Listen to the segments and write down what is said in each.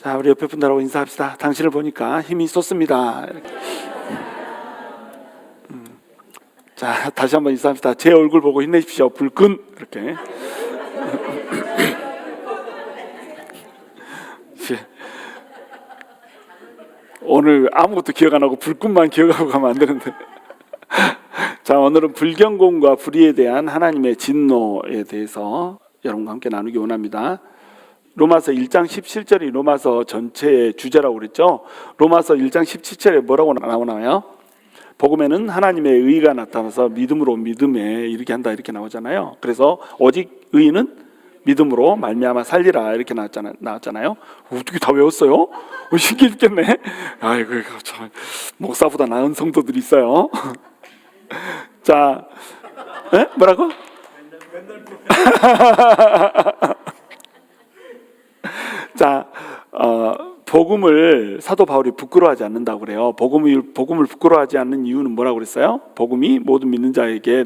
자, 우리 옆에 분들하고 인사합시다. 당신을 보니까 힘이 솟습니다. 자, 다시 한번 인사합시다. 제 얼굴 보고 힘내십시오. 불끈. 이렇게. 오늘 아무것도 기억 안 하고 불끈만 기억하고 가면 안 되는데. 자, 오늘은 불경공과 불의에 대한 하나님의 진노에 대해서 여러분과 함께 나누기 원합니다. 로마서 1장 17절이 로마서 전체의 주제라고 그랬죠. 로마서 1장 17절에 뭐라고 나오나요? 복음에는 하나님의 의가 나타나서 믿음으로 믿음에 이르게 한다 이렇게 나오잖아요. 그래서 오직 의인은 믿음으로 말미암아 살리라 이렇게 나왔잖아요. 어떻게 다 외웠어요? 신기해 죽겠네. 아이고 참 목사보다 나은 성도들이 있어요. 자, 에? 뭐라고? 자, 복음을 사도 바울이 부끄러워하지 않는다고 그래요. 복음을 부끄러워하지 않는 이유는 뭐라고 그랬어요? 복음이 모든 믿는 자에게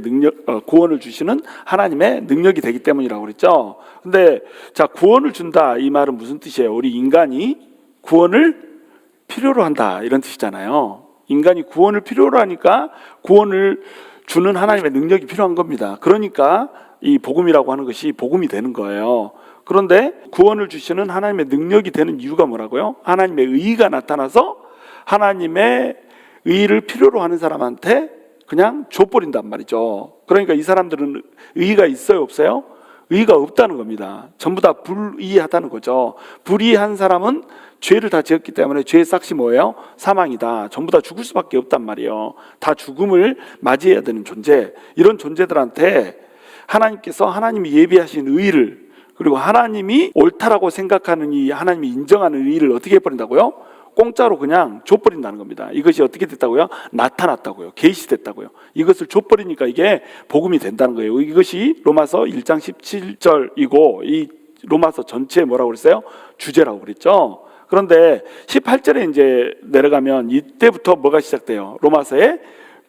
구원을 주시는 하나님의 능력이 되기 때문이라고 그랬죠. 근데 자, 구원을 준다 이 말은 무슨 뜻이에요? 우리 인간이 구원을 필요로 한다 이런 뜻이잖아요. 인간이 구원을 필요로 하니까 구원을 주는 하나님의 능력이 필요한 겁니다. 그러니까 이 복음이라고 하는 것이 복음이 되는 거예요. 그런데 구원을 주시는 하나님의 능력이 되는 이유가 뭐라고요? 하나님의 의가 나타나서 하나님의 의를 필요로 하는 사람한테 그냥 줘버린단 말이죠. 그러니까 이 사람들은 의가 있어요, 없어요? 의가 없다는 겁니다. 전부 다 불의하다는 거죠. 불의한 사람은 죄를 다 지었기 때문에 죄의 삭시 뭐예요? 사망이다. 전부 다 죽을 수밖에 없단 말이에요. 다 죽음을 맞이해야 되는 존재. 이런 존재들한테 하나님께서 하나님이 예비하신 의를, 그리고 하나님이 옳다라고 생각하는 이 하나님이 인정하는 의를 어떻게 해버린다고요? 공짜로 그냥 줘버린다는 겁니다. 이것이 어떻게 됐다고요? 나타났다고요. 계시됐다고요. 이것을 줘버리니까 이게 복음이 된다는 거예요. 이것이 로마서 1장 17절이고 이 로마서 전체에 뭐라고 그랬어요? 주제라고 그랬죠. 그런데 18절에 이제 내려가면 이때부터 뭐가 시작돼요? 로마서의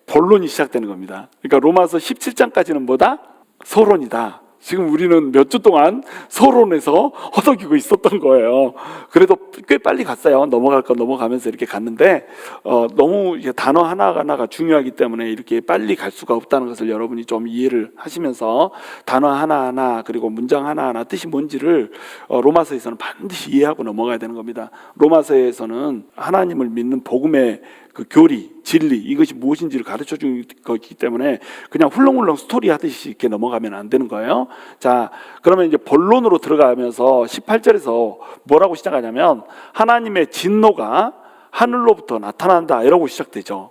본론이 시작되는 겁니다. 그러니까 로마서 17장까지는 뭐다? 서론이다. 지금 우리는 몇 주 동안 서론에서 허덕이고 있었던 거예요. 그래도 꽤 빨리 갔어요. 넘어갈 거 넘어가면서 이렇게 갔는데 너무 단어 하나하나가 중요하기 때문에 이렇게 빨리 갈 수가 없다는 것을 여러분이 좀 이해를 하시면서 단어 하나하나 그리고 문장 하나하나 뜻이 뭔지를 로마서에서는 반드시 이해하고 넘어가야 되는 겁니다. 로마서에서는 하나님을 믿는 복음의 그 교리, 진리 이것이 무엇인지를 가르쳐 준 거기 때문에 그냥 훌렁훌렁 스토리 하듯이 이렇게 넘어가면 안 되는 거예요. 자, 그러면 이제 본론으로 들어가면서 18절에서 뭐라고 시작하냐면 하나님의 진노가 하늘로부터 나타난다 이러고 시작되죠.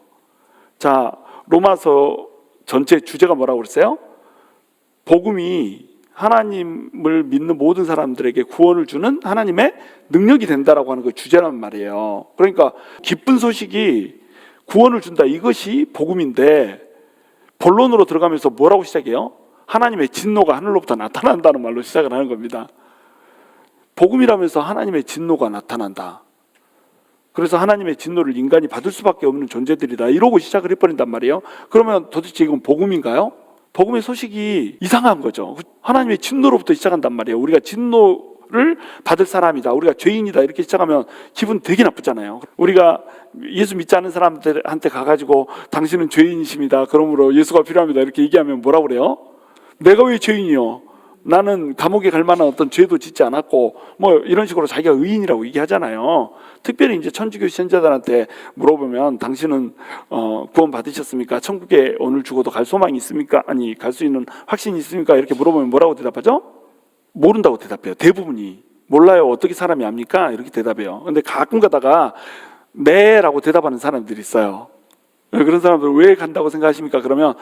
자, 로마서 전체 주제가 뭐라고 그랬어요? 복음이 하나님을 믿는 모든 사람들에게 구원을 주는 하나님의 능력이 된다라고 하는 그 주제란 말이에요. 그러니까 기쁜 소식이 구원을 준다 이것이 복음인데 본론으로 들어가면서 뭐라고 시작해요? 하나님의 진노가 하늘로부터 나타난다는 말로 시작을 하는 겁니다. 복음이라면서 하나님의 진노가 나타난다. 그래서 하나님의 진노를 인간이 받을 수밖에 없는 존재들이다 이러고 시작을 해버린단 말이에요. 그러면 도대체 이건 복음인가요? 복음의 소식이 이상한 거죠. 하나님의 진노로부터 시작한단 말이에요. 우리가 진노를 받을 사람이다, 우리가 죄인이다 이렇게 시작하면 기분 되게 나쁘잖아요. 우리가 예수 믿지 않는 사람들한테 가가지고 당신은 죄인이십니다, 그러므로 예수가 필요합니다 이렇게 얘기하면 뭐라고 그래요? 내가 왜 죄인이요? 나는 감옥에 갈 만한 어떤 죄도 짓지 않았고 뭐 이런 식으로 자기가 의인이라고 얘기하잖아요. 특별히 이제 천주교 신자들한테 물어보면 당신은 구원 받으셨습니까? 천국에 오늘 죽어도 갈 소망이 있습니까? 아니 갈 수 있는 확신이 있습니까? 이렇게 물어보면 뭐라고 대답하죠? 모른다고 대답해요. 대부분이 몰라요. 어떻게 사람이 압니까? 이렇게 대답해요. 근데 가끔 가다가 네라고 대답하는 사람들이 있어요. 그런 사람들 왜 간다고 생각하십니까? 그러면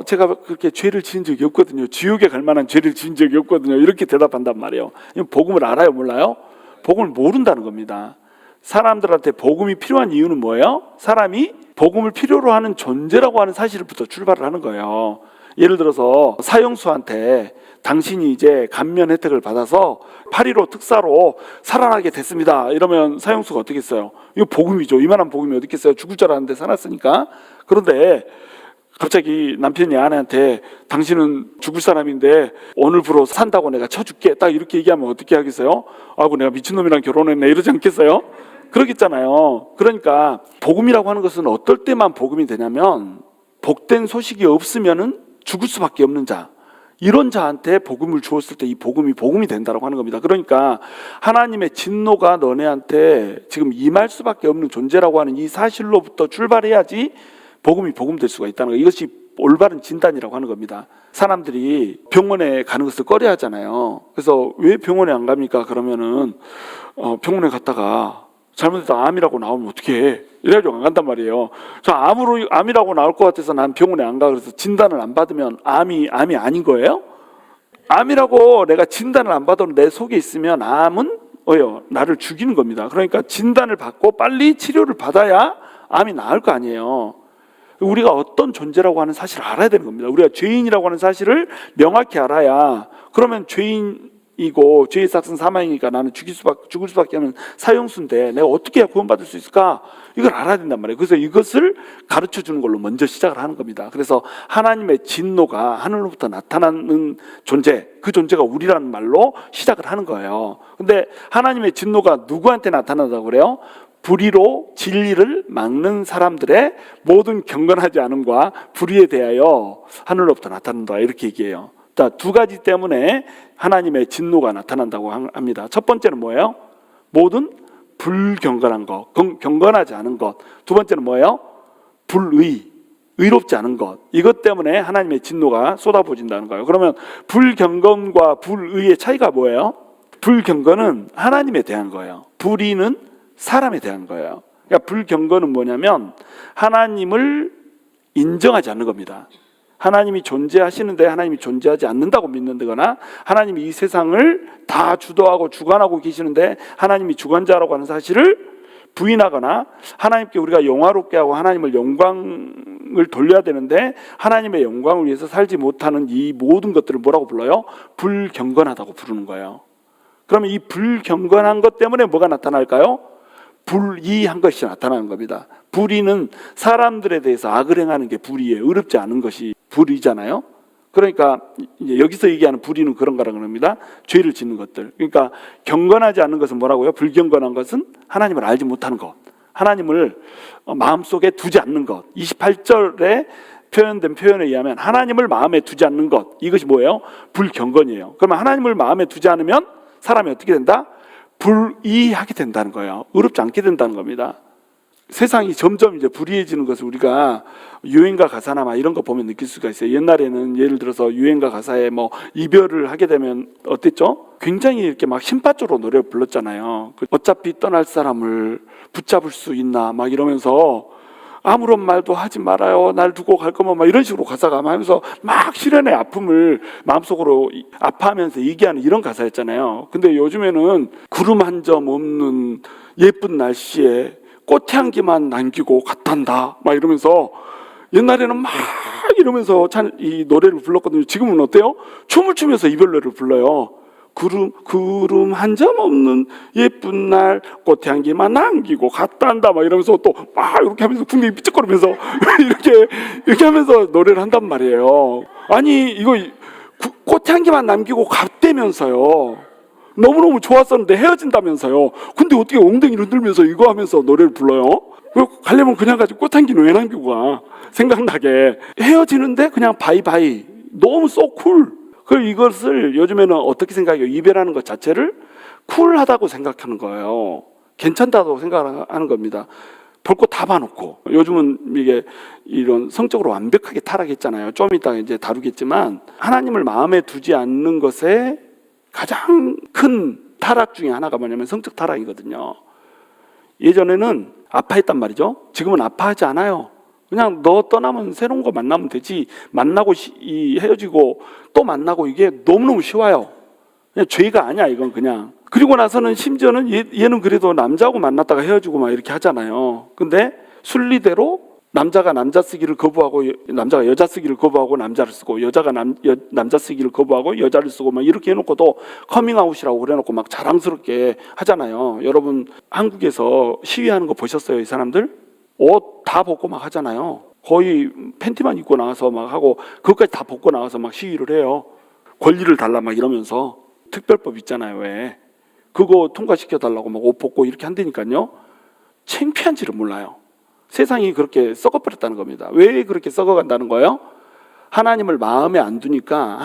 제가 그렇게 죄를 지은 적이 없거든요. 지옥에 갈 만한 죄를 지은 적이 없거든요. 이렇게 대답한단 말이에요. 복음을 알아요, 몰라요? 복음을 모른다는 겁니다. 사람들한테 복음이 필요한 이유는 뭐예요? 사람이 복음을 필요로 하는 존재라고 하는 사실부터 출발을 하는 거예요. 예를 들어서 사형수한테 당신이 이제 감면 혜택을 받아서 8.15 특사로 살아나게 됐습니다 이러면 사형수가 어떻게 했어요? 이거 복음이죠. 이만한 복음이 어디 있겠어요? 죽을 줄 알았는데 살았으니까. 그런데 갑자기 남편이 아내한테 당신은 죽을 사람인데 오늘부로 산다고 내가 쳐줄게 딱 이렇게 얘기하면 어떻게 하겠어요? 아이고 내가 미친놈이랑 결혼했네 이러지 않겠어요? 그러겠잖아요. 그러니까 복음이라고 하는 것은 어떨 때만 복음이 되냐면 복된 소식이 없으면은 죽을 수밖에 없는 자, 이런 자한테 복음을 주었을 때 이 복음이 된다고 하는 겁니다. 그러니까 하나님의 진노가 너네한테 지금 임할 수밖에 없는 존재라고 하는 이 사실로부터 출발해야지 복음이 복음될 수가 있다는 거. 이것이 올바른 진단이라고 하는 겁니다. 사람들이 병원에 가는 것을 꺼려 하잖아요. 그래서 왜 병원에 안 갑니까? 그러면은 병원에 갔다가 잘못해서 암이라고 나오면 어떻게 해? 이래가지고 안 간단 말이에요. 저 암이라고 나올 것 같아서 난 병원에 안 가. 그래서 진단을 안 받으면 암이 아닌 거예요? 암이라고 내가 진단을 안 받아도 내 속에 있으면 암은 나를 죽이는 겁니다. 그러니까 진단을 받고 빨리 치료를 받아야 암이 나을 거 아니에요. 우리가 어떤 존재라고 하는 사실을 알아야 되는 겁니다. 우리가 죄인이라고 하는 사실을 명확히 알아야, 그러면 죄인이고 죄의 삭은 사망이니까 나는 죽을 수밖에 없는 사형수인데 내가 어떻게 해야 구원받을 수 있을까? 이걸 알아야 된단 말이에요. 그래서 이것을 가르쳐 주는 걸로 먼저 시작을 하는 겁니다. 그래서 하나님의 진노가 하늘로부터 나타나는 존재, 그 존재가 우리라는 말로 시작을 하는 거예요. 근데 하나님의 진노가 누구한테 나타난다고 그래요? 불의로 진리를 막는 사람들의 모든 경건하지 않음과 불의에 대하여 하늘로부터 나타난다, 이렇게 얘기해요. 자, 두 가지 때문에 하나님의 진노가 나타난다고 합니다. 첫 번째는 뭐예요? 모든 불경건한 것, 경건하지 않은 것. 두 번째는 뭐예요? 의롭지 않은 것. 이것 때문에 하나님의 진노가 쏟아부어진다는 거예요. 그러면 불경건과 불의의 차이가 뭐예요? 불경건은 하나님에 대한 거예요. 불의는 사람에 대한 거예요. 그러니까 불경건은 뭐냐면 하나님을 인정하지 않는 겁니다. 하나님이 존재하시는데 하나님이 존재하지 않는다고 믿는다거나, 하나님이 이 세상을 다 주도하고 주관하고 계시는데 하나님이 주관자라고 하는 사실을 부인하거나, 하나님께 우리가 영화롭게 하고 하나님을 영광을 돌려야 되는데 하나님의 영광을 위해서 살지 못하는 이 모든 것들을 뭐라고 불러요? 불경건하다고 부르는 거예요. 그러면 이 불경건한 것 때문에 뭐가 나타날까요? 불의한 것이 나타나는 겁니다. 불의는 사람들에 대해서 악을 행하는 게 불의예요. 의롭지 않은 것이 불의잖아요. 그러니까 이제 여기서 얘기하는 불의는 그런 거라고 합니다. 죄를 짓는 것들. 그러니까 경건하지 않은 것은 뭐라고요? 불경건한 것은 하나님을 알지 못하는 것, 하나님을 마음속에 두지 않는 것. 28절에 표현된 표현에 의하면 하나님을 마음에 두지 않는 것, 이것이 뭐예요? 불경건이에요. 그러면 하나님을 마음에 두지 않으면 사람이 어떻게 된다? 불의하게 된다는 거예요. 의롭지 않게 된다는 겁니다. 세상이 점점 이제 불의해지는 것을 우리가 유행가 가사나 막 이런 거 보면 느낄 수가 있어요. 옛날에는 예를 들어서 유행가 가사에 뭐 이별을 하게 되면 어땠죠? 굉장히 이렇게 막 신파적으로 노래를 불렀잖아요. 어차피 떠날 사람을 붙잡을 수 있나 막 이러면서 아무런 말도 하지 말아요, 날 두고 갈 거면, 막 이런 식으로 가사가 하면서 막 시련의 아픔을 마음속으로 아파하면서 얘기하는 이런 가사였잖아요. 근데 요즘에는 구름 한 점 없는 예쁜 날씨에 꽃향기만 남기고 갔단다 막 이러면서, 옛날에는 막 이러면서 이 노래를 불렀거든요. 지금은 어때요? 춤을 추면서 이별 노래를 불러요. 구름 한 점 없는 예쁜 날 꽃향기만 남기고 갔단다 막 이러면서 또 막 이렇게 하면서 궁뎅이 삐쩍거리면서 이렇게 하면서 노래를 한단 말이에요. 아니 이거 꽃향기만 남기고 갔다면서요. 너무너무 좋았었는데 헤어진다면서요. 근데 어떻게 엉덩이를 흔들면서 이거 하면서 노래를 불러요? 가려면 그냥 가지고 꽃향기는 왜 남기고 가? 생각나게. 헤어지는데 그냥 바이바이. 너무 쿨. 이것을 요즘에는 어떻게 생각해요? 이별하는 것 자체를 쿨하다고 생각하는 거예요. 괜찮다고 생각하는 겁니다. 볼 거 다 봐놓고. 요즘은 이게 이런 성적으로 완벽하게 타락했잖아요. 좀 이따 이제 다루겠지만, 하나님을 마음에 두지 않는 것에 가장 큰 타락 중에 하나가 뭐냐면 성적 타락이거든요. 예전에는 아파했단 말이죠. 지금은 아파하지 않아요. 그냥 너 떠나면 새로운 거 만나면 되지. 만나고 헤어지고 또 만나고, 이게 너무너무 쉬워요. 그냥 죄가 아니야 이건 그냥. 그리고 나서는 심지어는 얘는 그래도 남자하고 만났다가 헤어지고 막 이렇게 하잖아요. 근데 순리대로 남자가 남자 쓰기를 거부하고 남자가 여자 쓰기를 거부하고 남자를 쓰고, 여자가 남자 쓰기를 거부하고 여자를 쓰고 막 이렇게 해놓고도 커밍아웃이라고 그래놓고 막 자랑스럽게 하잖아요. 여러분 한국에서 시위하는 거 보셨어요? 이 사람들 옷 다 벗고 막 하잖아요. 거의 팬티만 입고 나와서 막 하고 그것까지 다 벗고 나와서 막 시위를 해요. 권리를 달라 막 이러면서. 특별법 있잖아요. 왜 그거 통과시켜 달라고 막 옷 벗고 이렇게 한다니까요. 창피한지를 몰라요. 세상이 그렇게 썩어버렸다는 겁니다. 왜 그렇게 썩어간다는 거예요? 하나님을 마음에 안 두니까.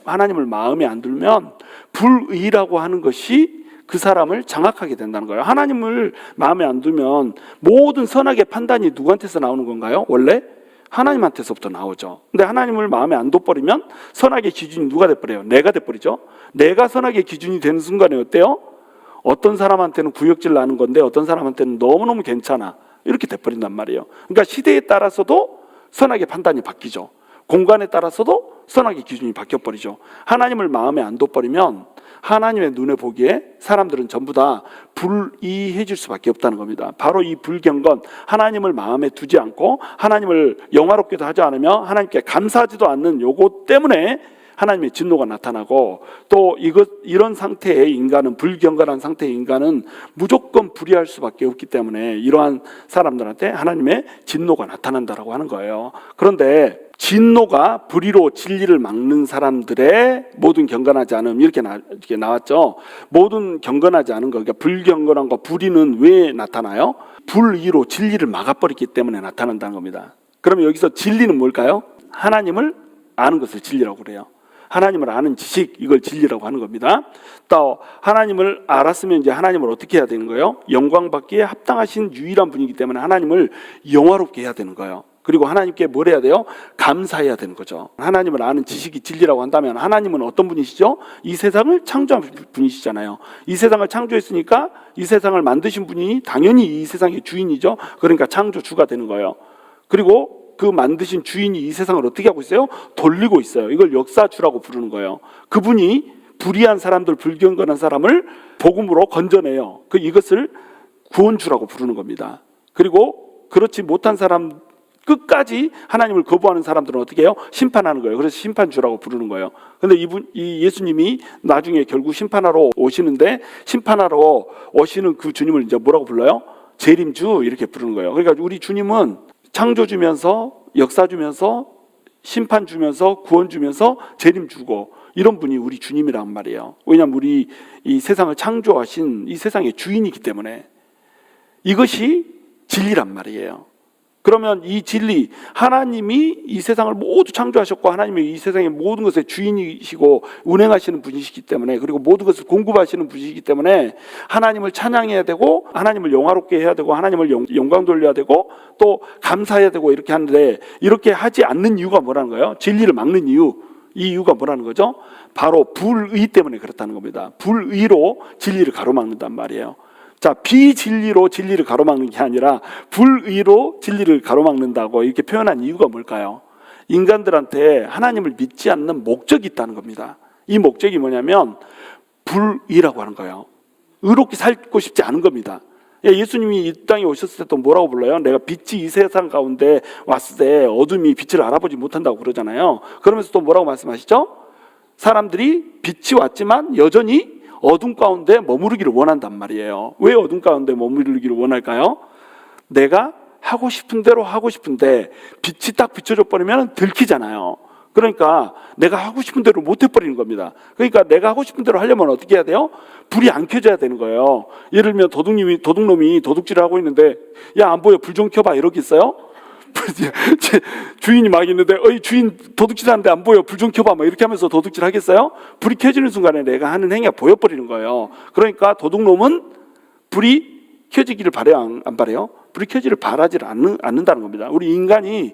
하나님을 마음에 안 두면 불의라고 하는 것이 그 사람을 장악하게 된다는 거예요. 하나님을 마음에 안 두면 모든 선악의 판단이 누구한테서 나오는 건가요? 원래 하나님한테서부터 나오죠. 근데 하나님을 마음에 안 둬버리면 선악의 기준이 누가 돼버려요? 내가 돼버리죠. 내가 선악의 기준이 되는 순간에 어때요? 어떤 사람한테는 구역질 나는 건데 어떤 사람한테는 너무너무 괜찮아. 이렇게 돼버린단 말이에요. 그러니까 시대에 따라서도 선악의 판단이 바뀌죠. 공간에 따라서도 선악의 기준이 바뀌어버리죠. 하나님을 마음에 안 둬버리면 하나님의 눈에 보기에 사람들은 전부 다 불이해질 수밖에 없다는 겁니다. 바로 이 불경건, 하나님을 마음에 두지 않고 하나님을 영화롭게도 하지 않으며 하나님께 감사하지도 않는 요거 때문에 하나님의 진노가 나타나고, 또 이런 상태의 인간은, 불경건한 상태의 인간은 무조건 불의할 수밖에 없기 때문에 이러한 사람들한테 하나님의 진노가 나타난다라고 하는 거예요. 그런데 진노가 불의로 진리를 막는 사람들의 모든 경건하지 않음, 이렇게 나왔죠. 모든 경건하지 않은 거, 그러니까 불경건함과 불의는 왜 나타나요? 불의로 진리를 막아버리기 때문에 나타난다는 겁니다. 그러면 여기서 진리는 뭘까요? 하나님을 아는 것을 진리라고 그래요. 하나님을 아는 지식, 이걸 진리라고 하는 겁니다. 또 하나님을 알았으면 이제 하나님을 어떻게 해야 되는 거예요? 영광 받기에 합당하신 유일한 분이기 때문에 하나님을 영화롭게 해야 되는 거예요. 그리고 하나님께 뭘 해야 돼요? 감사해야 되는 거죠. 하나님을 아는 지식이 진리라고 한다면 하나님은 어떤 분이시죠? 이 세상을 창조한 분이시잖아요. 이 세상을 창조했으니까 이 세상을 만드신 분이 당연히 이 세상의 주인이죠. 그러니까 창조주가 되는 거예요. 그리고 그 만드신 주인이 이 세상을 어떻게 하고 있어요? 돌리고 있어요. 이걸 역사주라고 부르는 거예요. 그분이 불의한 사람들, 불경건한 사람을 복음으로 건져내요. 이것을 구원주라고 부르는 겁니다. 그리고 그렇지 못한 사람, 끝까지 하나님을 거부하는 사람들은 어떻게 해요? 심판하는 거예요. 그래서 심판주라고 부르는 거예요. 근데 이 예수님이 나중에 결국 심판하러 오시는데, 심판하러 오시는 그 주님을 이제 뭐라고 불러요? 재림주, 이렇게 부르는 거예요. 그러니까 우리 주님은 창조 주면서, 역사 주면서, 심판 주면서, 구원 주면서, 재림 주고, 이런 분이 우리 주님이란 말이에요. 왜냐하면 우리 이 세상을 창조하신 이 세상의 주인이기 때문에. 이것이 진리란 말이에요. 그러면 이 진리, 하나님이 이 세상을 모두 창조하셨고 하나님이 이 세상의 모든 것의 주인이시고 운행하시는 분이시기 때문에, 그리고 모든 것을 공급하시는 분이시기 때문에 하나님을 찬양해야 되고 하나님을 영화롭게 해야 되고 하나님을 영광 돌려야 되고 또 감사해야 되고 이렇게 하는데, 이렇게 하지 않는 이유가 뭐라는 거예요? 진리를 막는 이유. 이 이유가 뭐라는 거죠? 바로 불의 때문에 그렇다는 겁니다. 불의로 진리를 가로막는단 말이에요. 자, 비진리로 진리를 가로막는 게 아니라 불의로 진리를 가로막는다고 이렇게 표현한 이유가 뭘까요? 인간들한테 하나님을 믿지 않는 목적이 있다는 겁니다. 이 목적이 뭐냐면 불의라고 하는 거예요. 의롭게 살고 싶지 않은 겁니다. 예수님이 이 땅에 오셨을 때 또 뭐라고 불러요? 내가 빛이 이 세상 가운데 왔을 때 어둠이 빛을 알아보지 못한다고 그러잖아요. 그러면서 또 뭐라고 말씀하시죠? 사람들이 빛이 왔지만 여전히 어둠 가운데 머무르기를 원한단 말이에요. 왜 어둠 가운데 머무르기를 원할까요? 내가 하고 싶은 대로 하고 싶은데 빛이 딱 비춰져 버리면 들키잖아요. 그러니까 내가 하고 싶은 대로 못 해버리는 겁니다. 그러니까 내가 하고 싶은 대로 하려면 어떻게 해야 돼요? 불이 안 켜져야 되는 거예요. 예를 들면 도둑놈이 도둑질을 하고 있는데, 야, 안 보여, 불 좀 켜봐, 이러겠어요? 주인이 막 있는데, 어이, 주인 도둑질하는데 안 보여, 불 좀 켜봐, 막 이렇게 하면서 도둑질 하겠어요? 불이 켜지는 순간에 내가 하는 행위가 보여버리는 거예요. 그러니까 도둑놈은 불이 켜지기를 바래요, 안 바래요? 불이 켜지기를 바라지를 않는다는 겁니다. 우리 인간이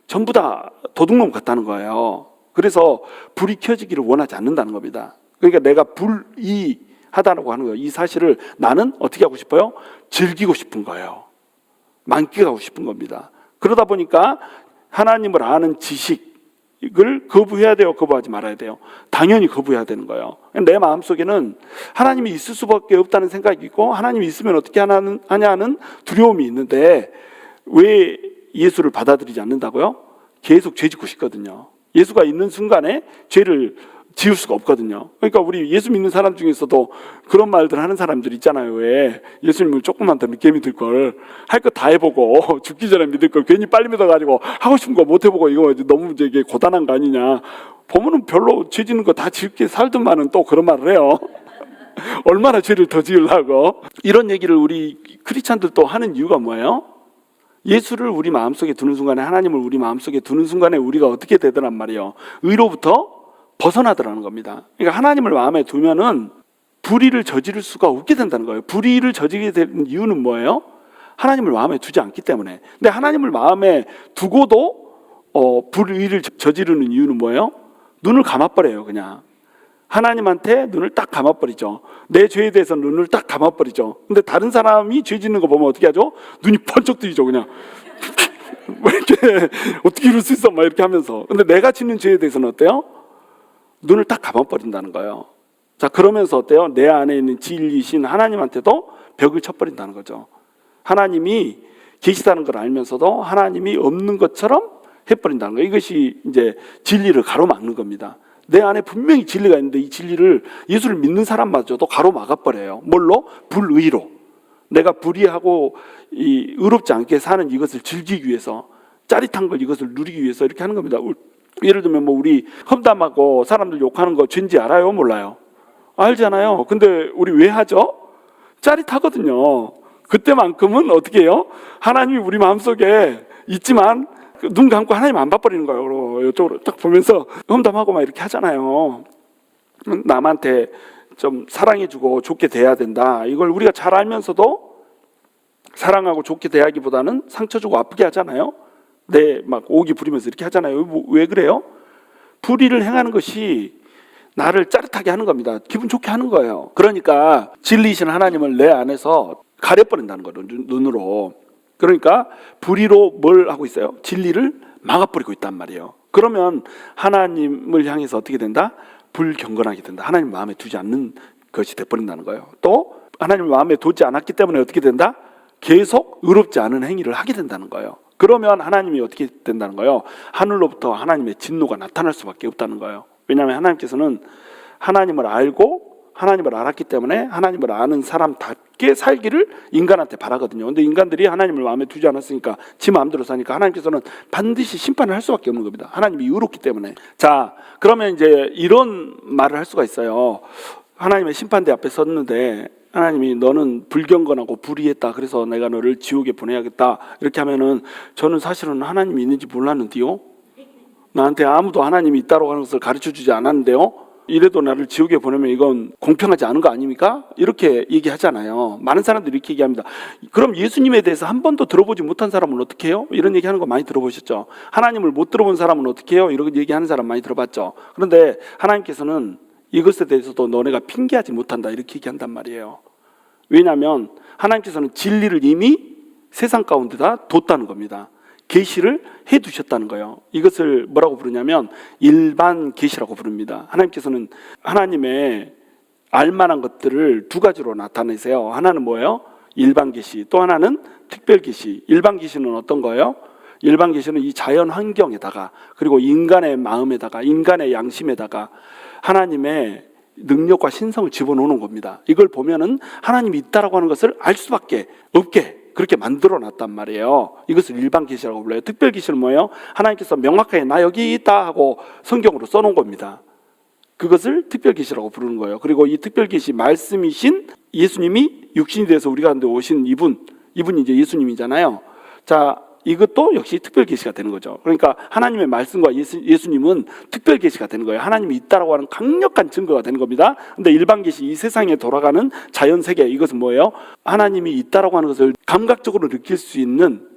전부 다 도둑놈 같다는 거예요. 그래서 불이 켜지기를 원하지 않는다는 겁니다. 그러니까 내가 불이하다고 하는 거예요. 이 사실을 나는 어떻게 하고 싶어요? 즐기고 싶은 거예요. 만끽하고 싶은 겁니다. 그러다 보니까 하나님을 아는 지식을 거부해야 돼요? 거부하지 말아야 돼요? 당연히 거부해야 되는 거예요. 내 마음속에는 하나님이 있을 수밖에 없다는 생각이 있고, 하나님이 있으면 어떻게 하냐 하는 두려움이 있는데, 왜 예수를 받아들이지 않는다고요? 계속 죄 짓고 싶거든요. 예수가 있는 순간에 죄를 지을 수가 없거든요. 그러니까 우리 예수 믿는 사람 중에서도 그런 말들 하는 사람들 있잖아요. 왜 예수님을 조금만 더 늦게 믿을 걸, 할 거 다 해보고 죽기 전에 믿을 걸 괜히 빨리 믿어가지고 하고 싶은 거 못 해보고 이거 너무 이게 고단한 거 아니냐. 보면은 별로 죄 짓는 거 다 짓게 살던만은 또 그런 말을 해요. 얼마나 죄를 더 지으려고. 이런 얘기를 우리 크리스찬들도 하는 이유가 뭐예요? 예수를 우리 마음속에 두는 순간에, 하나님을 우리 마음속에 두는 순간에 우리가 어떻게 되더란 말이에요? 의로부터 벗어나더라는 겁니다. 그러니까 하나님을 마음에 두면은 불의를 저지를 수가 없게 된다는 거예요. 불의를 저지르게 되는 이유는 뭐예요? 하나님을 마음에 두지 않기 때문에. 근데 하나님을 마음에 두고도 불의를 저지르는 이유는 뭐예요? 눈을 감아버려요. 그냥 하나님한테 눈을 딱 감아버리죠. 내 죄에 대해서 눈을 딱 감아버리죠. 근데 다른 사람이 죄 짓는 거 보면 어떻게 하죠? 눈이 번쩍 뜨이죠. 그냥 왜 이렇게 어떻게 이럴 수 있어? 막 이렇게 하면서. 근데 내가 짓는 죄에 대해서는 어때요? 눈을 딱 감아버린다는 거예요. 자, 그러면서 어때요? 내 안에 있는 진리신 하나님한테도 벽을 쳐버린다는 거죠. 하나님이 계시다는 걸 알면서도 하나님이 없는 것처럼 해버린다는 거예요. 이것이 이제 진리를 가로막는 겁니다. 내 안에 분명히 진리가 있는데 이 진리를 예수를 믿는 사람마저도 가로막아버려요. 뭘로? 불의로. 내가 불의하고 의롭지 않게 사는 이것을 즐기기 위해서, 짜릿한 걸 이것을 누리기 위해서 이렇게 하는 겁니다. 예를 들면 뭐 우리 험담하고 사람들 욕하는 거 죄인지 알아요? 몰라요? 알잖아요. 근데 우리 왜 하죠? 짜릿하거든요. 그때만큼은 어떻게 해요? 하나님이 우리 마음속에 있지만 눈 감고 하나님 안 봐버리는 거예요. 이쪽으로 딱 보면서 험담하고 막 이렇게 하잖아요. 남한테 좀 사랑해주고 좋게 돼야 된다. 이걸 우리가 잘 알면서도 사랑하고 좋게 대하기보다는 상처 주고 아프게 하잖아요. 막 오기 부리면서 이렇게 하잖아요. 왜 그래요? 불의를 행하는 것이 나를 짜릿하게 하는 겁니다. 기분 좋게 하는 거예요. 그러니까 진리이신 하나님을 내 안에서 가려버린다는 거예요. 눈으로. 그러니까 불의로 뭘 하고 있어요? 진리를 막아버리고 있단 말이에요. 그러면 하나님을 향해서 어떻게 된다? 불경건하게 된다. 하나님 마음에 두지 않는 것이 돼버린다는 거예요. 또 하나님 마음에 두지 않았기 때문에 어떻게 된다? 계속 의롭지 않은 행위를 하게 된다는 거예요. 그러면 하나님이 어떻게 된다는 거예요? 하늘로부터 하나님의 진노가 나타날 수밖에 없다는 거예요. 왜냐하면 하나님께서는 하나님을 알고 하나님을 알았기 때문에 하나님을 아는 사람답게 살기를 인간한테 바라거든요. 근데 인간들이 하나님을 마음에 두지 않았으니까 지 마음대로 사니까 하나님께서는 반드시 심판을 할 수밖에 없는 겁니다. 하나님이 의롭기 때문에. 자, 그러면 이제 이런 말을 할 수가 있어요. 하나님의 심판대 앞에 섰는데 하나님이 너는 불경건하고 불의했다. 그래서 내가 너를 지옥에 보내야겠다. 이렇게 하면은 저는 사실은 하나님이 있는지 몰랐는데요. 나한테 아무도 하나님이 있다고 하는 것을 가르쳐주지 않았는데요. 이래도 나를 지옥에 보내면 이건 공평하지 않은 거 아닙니까? 이렇게 얘기하잖아요. 많은 사람들이 이렇게 얘기합니다. 그럼 예수님에 대해서 한 번도 들어보지 못한 사람은 어떻게 해요? 이런 얘기하는 거 많이 들어보셨죠? 하나님을 못 들어본 사람은 어떻게 해요? 이런 얘기하는 사람 많이 들어봤죠? 그런데 하나님께서는 이것에 대해서도 너네가 핑계하지 못한다 이렇게 얘기한단 말이에요. 왜냐하면 하나님께서는 진리를 이미 세상 가운데다 뒀다는 겁니다. 계시를 해두셨다는 거예요. 이것을 뭐라고 부르냐면 일반 계시라고 부릅니다. 하나님께서는 하나님의 알만한 것들을 두 가지로 나타내세요. 하나는 뭐예요? 일반 계시, 또 하나는 특별 계시. 일반 계시는 어떤 거예요? 일반 계시는 이 자연 환경에다가 그리고 인간의 마음에다가 인간의 양심에다가 하나님의 능력과 신성을 집어넣는 겁니다. 이걸 보면은 하나님이 있다라고 하는 것을 알 수밖에 없게 그렇게 만들어 놨단 말이에요. 이것을 일반 계시라고 불러요. 특별 계시는 뭐예요? 하나님께서 명확하게 나 여기 있다 하고 성경으로 써놓은 겁니다. 그것을 특별 계시라고 부르는 거예요. 그리고 이 특별 계시 말씀이신 예수님이 육신이 돼서 우리 가운데 오신 이분이 이제 예수님이잖아요. 자, 이것도 역시 특별 계시가 되는 거죠. 그러니까 하나님의 말씀과 예수님은 특별 계시가 되는 거예요. 하나님이 있다라고 하는 강력한 증거가 되는 겁니다. 근데 일반 계시, 이 세상에 돌아가는 자연 세계, 이것은 뭐예요? 하나님이 있다라고 하는 것을 감각적으로 느낄 수 있는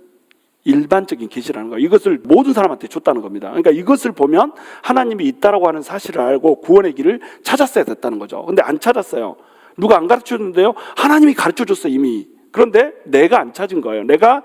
일반적인 계시라는 거예요. 이것을 모든 사람한테 줬다는 겁니다. 그러니까 이것을 보면 하나님이 있다라고 하는 사실을 알고 구원의 길을 찾았어야 됐다는 거죠. 근데 안 찾았어요. 누가 안 가르쳐줬는데요? 하나님이 가르쳐줬어요, 이미. 그런데 내가 안 찾은 거예요. 내가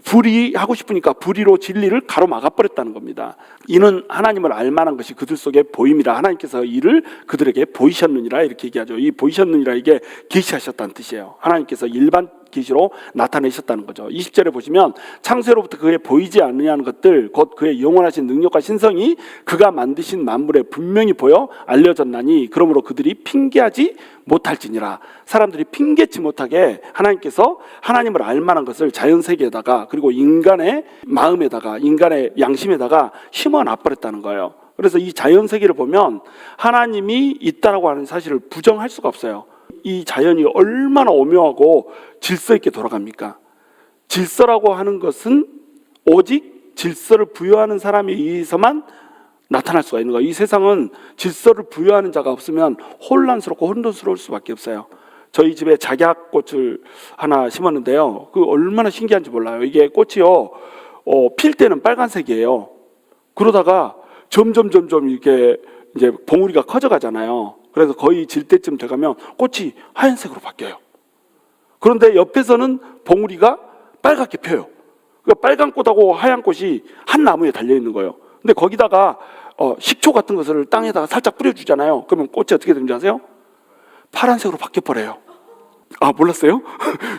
불의하고 싶으니까 불의로 진리를 가로막아버렸다는 겁니다. 이는 하나님을 알만한 것이 그들 속에 보임이라. 하나님께서 이를 그들에게 보이셨느니라 이렇게 얘기하죠. 이 보이셨느니라 이게 계시하셨다는 뜻이에요. 하나님께서 일반 계시로 나타내셨다는 거죠. 20절에 보시면 창세로부터 그의 보이지 않느냐는 것들 곧 그의 영원하신 능력과 신성이 그가 만드신 만물에 분명히 보여 알려졌나니 그러므로 그들이 핑계하지 못할지니라. 사람들이 핑계치 못하게 하나님께서 하나님을 알만한 것을 자연세계에다가 그리고 인간의 마음에다가 인간의 양심에다가 심어 놔버렸다는 거예요. 그래서 이 자연세계를 보면 하나님이 있다라고 하는 사실을 부정할 수가 없어요. 이 자연이 얼마나 오묘하고 질서 있게 돌아갑니까? 질서라고 하는 것은 오직 질서를 부여하는 사람에 의해서만 나타날 수가 있는 거예요. 이 세상은 질서를 부여하는 자가 없으면 혼란스럽고 혼돈스러울 수밖에 없어요. 저희 집에 작약꽃을 하나 심었는데요. 그 얼마나 신기한지 몰라요. 이게 꽃이요, 필 때는 빨간색이에요. 그러다가 점점 이렇게 이제 봉우리가 커져가잖아요. 그래서 거의 질 때쯤 돼가면 꽃이 하얀색으로 바뀌어요. 그런데 옆에서는 봉우리가 빨갛게 펴요. 그러니까 빨간 꽃하고 하얀 꽃이 한 나무에 달려 있는 거예요. 근데 거기다가 식초 같은 것을 땅에다가 살짝 뿌려주잖아요. 그러면 꽃이 어떻게 되는지 아세요? 파란색으로 바뀌어버려요. 아, 몰랐어요?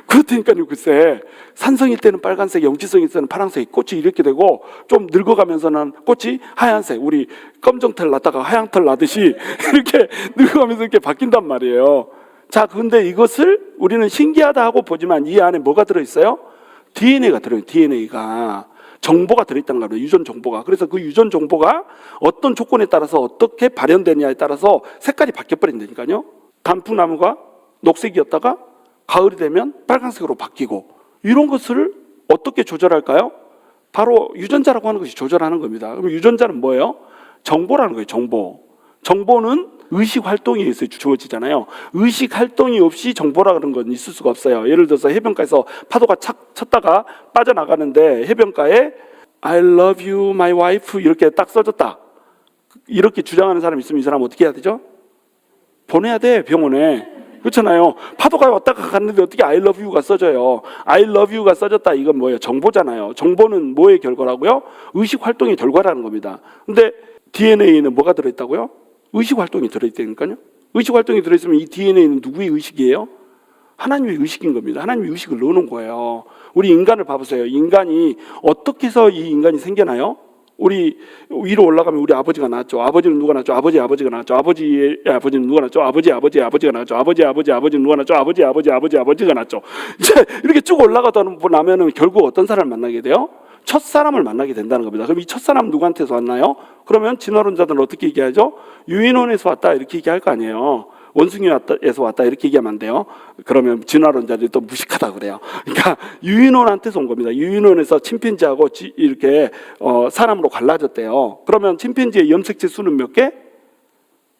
그렇다니까요. 글쎄, 산성일 때는 빨간색, 영지성일 때는 파란색, 꽃이 이렇게 되고 좀 늙어가면서는 꽃이 하얀색, 우리 검정털 났다가 하얀털 나듯이 이렇게 늙어가면서 이렇게 바뀐단 말이에요. 자, 그런데 이것을 우리는 신기하다 하고 보지만 이 안에 뭐가 들어있어요? DNA가 들어요. DNA가 정보가 들어있다는 거예요. 유전 정보가. 그래서 그 유전 정보가 어떤 조건에 따라서 어떻게 발현되느냐에 따라서 색깔이 바뀌어버린다니까요. 단풍나무가 녹색이었다가 가을이 되면 빨간색으로 바뀌고, 이런 것을 어떻게 조절할까요? 바로 유전자라고 하는 것이 조절하는 겁니다. 그럼 유전자는 뭐예요? 정보라는 거예요. 정보는 의식 활동에 의해서 주어지잖아요. 의식 활동이 없이 정보라는 건 있을 수가 없어요. 예를 들어서 해변가에서 파도가 쳤다가 빠져나가는데 해변가에 I love you, my wife 이렇게 딱 써졌다, 이렇게 주장하는 사람이 있으면 이 사람 어떻게 해야 되죠? 보내야 돼, 병원에. 그렇잖아요. 파도가 왔다가 갔는데 어떻게 I love you가 써져요? I love you가 써졌다, 이건 뭐예요? 정보잖아요. 정보는 뭐의 결과라고요? 의식 활동의 결과라는 겁니다. 근데 DNA에는 뭐가 들어있다고요? 의식 활동이 들어있다니까요. 의식 활동이 들어있으면 이 DNA는 누구의 의식이에요? 하나님의 의식인 겁니다. 하나님의 의식을 넣어놓은 거예요. 우리 인간을 봐보세요. 인간이 어떻게 해서 이 인간이 생겨나요? 우리 위로 올라가면 우리 아버지가 나왔죠. 아버지는 누가 낳았죠? 아버지가 나왔죠. 아버지의 아버지는 누가 낳았죠? 아버지가 낳았죠. 아버지는 누가 낳았죠? 아버지가 낳았죠. 이제 이렇게 쭉 올라가다 나면은 결국 어떤 사람을 만나게 돼요? 첫사람을 만나게 된다는 겁니다. 그럼 이 첫사람 누구한테서 왔나요? 그러면 진화론자들은 어떻게 얘기하죠? 유인원에서 왔다 이렇게 얘기할 거 아니에요. 원숭이에서 왔다 이렇게 얘기하면 안 돼요. 그러면 진화론자들이 또 무식하다 그래요. 그러니까 유인원한테서 온 겁니다. 유인원에서 침팬지하고 이렇게 사람으로 갈라졌대요. 그러면 침팬지의 염색체 수는 몇 개?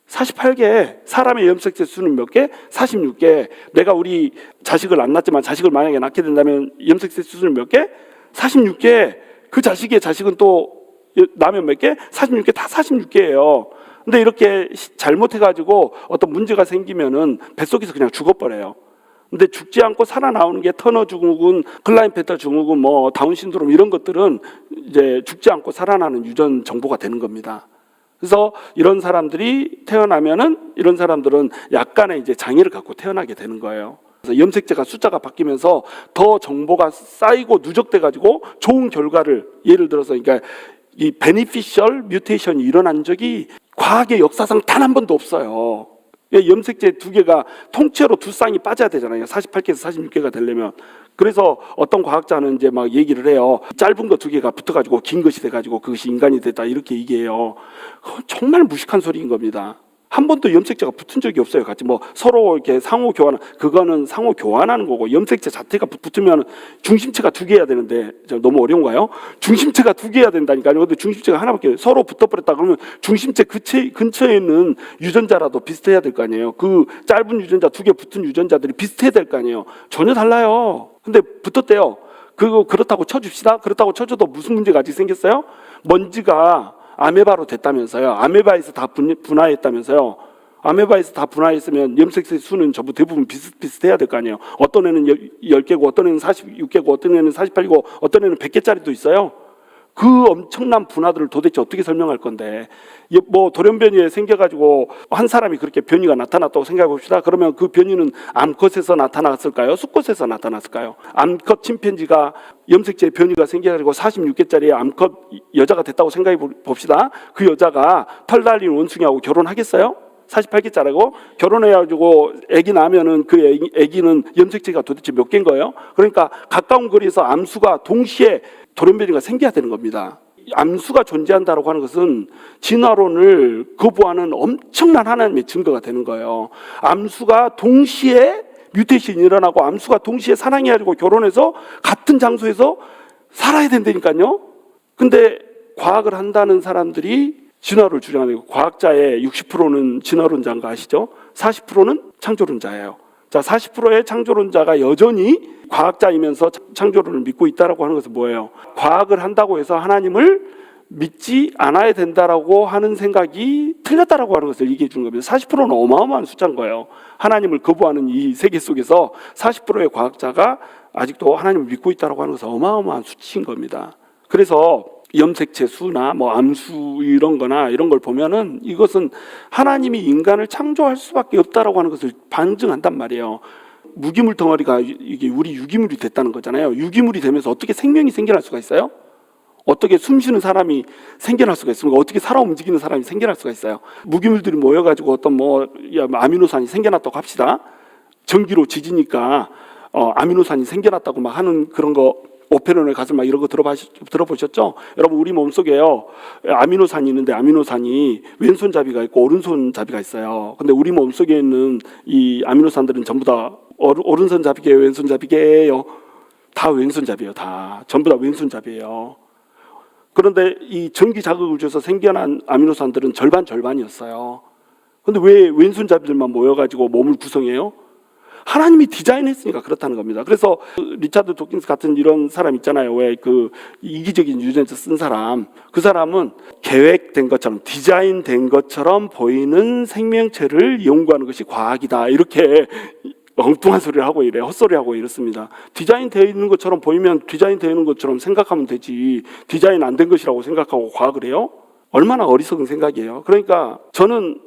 48개. 사람의 염색체 수는 몇 개? 46개. 내가 우리 자식을 안 낳았지만 자식을 만약에 낳게 된다면 염색체 수는 몇 개? 46개. 그 자식의 자식은 또 나면 몇 개? 46개. 다 46개예요. 근데 이렇게 잘못해가지고 어떤 문제가 생기면은 뱃속에서 그냥 죽어버려요. 근데 죽지 않고 살아나오는 게 터너 증후군, 클라인페터 증후군, 뭐 다운 신드롬 이런 것들은 이제 죽지 않고 살아나는 유전 정보가 되는 겁니다. 그래서 이런 사람들이 태어나면은 이런 사람들은 약간의 이제 장애를 갖고 태어나게 되는 거예요. 그래서 염색체가 숫자가 바뀌면서 더 정보가 쌓이고 누적돼가지고 좋은 결과를, 예를 들어서 그러니까 이 베니피셜 뮤테이션이 일어난 적이 과학의 역사상 단 한 번도 없어요. 염색체 두 개가 통째로 두 쌍이 빠져야 되잖아요. 48개에서 46개가 되려면. 그래서 어떤 과학자는 이제 막 얘기를 해요. 짧은 거 두 개가 붙어가지고 긴 것이 돼가지고 그것이 인간이 됐다 이렇게 얘기해요. 정말 무식한 소리인 겁니다. 한 번도 염색체가 붙은 적이 없어요. 같이 뭐 서로 이렇게 상호 교환, 그거는 상호 교환하는 거고, 염색체 자체가 붙으면 중심체가 두 개여야 되는데, 너무 어려운가요? 중심체가 두 개여야 된다니까요. 근데 중심체가 하나밖에, 서로 붙어버렸다 그러면 중심체 근처에 있는 유전자라도 비슷해야 될 거 아니에요. 그 짧은 유전자 두 개 붙은 유전자들이 비슷해야 될 거 아니에요. 전혀 달라요. 근데 붙었대요. 그렇다고 쳐줍시다. 그렇다고 쳐줘도 무슨 문제가 아직 생겼어요? 먼지가 아메바로 됐다면서요. 아메바에서 다 분화했다면서요. 아메바에서 다 분화했으면 염색체 수는 전부 대부분 비슷해야 될 거 아니에요. 어떤 애는 10개고 어떤 애는 46개고 어떤 애는 48개고 어떤 애는 100개짜리도 있어요. 그 엄청난 분화들을 도대체 어떻게 설명할 건데, 뭐 돌연변이에 생겨가지고 한 사람이 그렇게 변이가 나타났다고 생각해 봅시다. 그러면 그 변이는 암컷에서 나타났을까요? 수컷에서 나타났을까요? 암컷 침팬지가 염색체의 변이가 생겨가지고 46개짜리 암컷 여자가 됐다고 생각해 봅시다. 그 여자가 털 달린 원숭이하고 결혼하겠어요? 48개짜리고 결혼해가지고 아기 나면은 그 아기는 염색체가 도대체 몇 개인 거예요? 그러니까 가까운 거리에서 암수가 동시에 돌연변이가 생겨야 되는 겁니다. 암수가 존재한다고 하는 것은 진화론을 거부하는 엄청난 하나님의 증거가 되는 거예요. 암수가 동시에 뮤테이션이 일어나고 암수가 동시에 사랑해가지고 결혼해서 같은 장소에서 살아야 된다니까요. 근데 과학을 한다는 사람들이 진화를 주장하는, 과학자의 60%는 진화론자인 거 아시죠? 40%는 창조론자예요. 자, 40%의 창조론자가 여전히 과학자이면서 창조론을 믿고 있다라고 하는 것은 뭐예요? 과학을 한다고 해서 하나님을 믿지 않아야 된다라고 하는 생각이 틀렸다라고 하는 것을 얘기해 주는 겁니다. 40%는 어마어마한 숫자인 거예요. 하나님을 거부하는 이 세계 속에서 40%의 과학자가 아직도 하나님을 믿고 있다라고 하는 것은 어마어마한 수치인 겁니다. 그래서 염색체 수나 뭐 암수 이런 거나 이런 걸 보면은 이것은 하나님이 인간을 창조할 수밖에 없다라고 하는 것을 반증한단 말이에요. 무기물 덩어리가 이게 우리 유기물이 됐다는 거잖아요. 유기물이 되면서 어떻게 생명이 생겨날 수가 있어요? 어떻게 숨쉬는 사람이 생겨날 수가 있습니까? 어떻게 살아 움직이는 사람이 생겨날 수가 있어요? 무기물들이 모여가지고 어떤 뭐 아미노산이 생겨났다고 합시다. 전기로 지지니까 아미노산이 생겨났다고 막 하는 그런 거, 오페론에 가서 막 이런 거 들어보셨죠? 여러분, 우리 몸속에요, 아미노산이 있는데 아미노산이 왼손잡이가 있고 오른손잡이가 있어요. 근데 우리 몸속에 있는 이 아미노산들은 전부 다 오른손잡이게요, 왼손잡이게요? 다 왼손잡이에요. 다 전부 다 왼손잡이에요. 그런데 이 전기 자극을 줘서 생겨난 아미노산들은 절반이었어요. 근데 왜 왼손잡이들만 모여가지고 몸을 구성해요? 하나님이 디자인했으니까 그렇다는 겁니다. 그래서 리차드 도킨스 같은 이런 사람 있잖아요. 왜 그 이기적인 유전자 쓴 사람, 그 사람은 계획된 것처럼, 디자인된 것처럼 보이는 생명체를 연구하는 것이 과학이다, 이렇게 엉뚱한 소리를 하고 이래, 헛소리 하고 이렇습니다. 디자인되어 있는 것처럼 보이면 디자인되어 있는 것처럼 생각하면 되지, 디자인 안 된 것이라고 생각하고 과학을 해요? 얼마나 어리석은 생각이에요. 그러니까 저는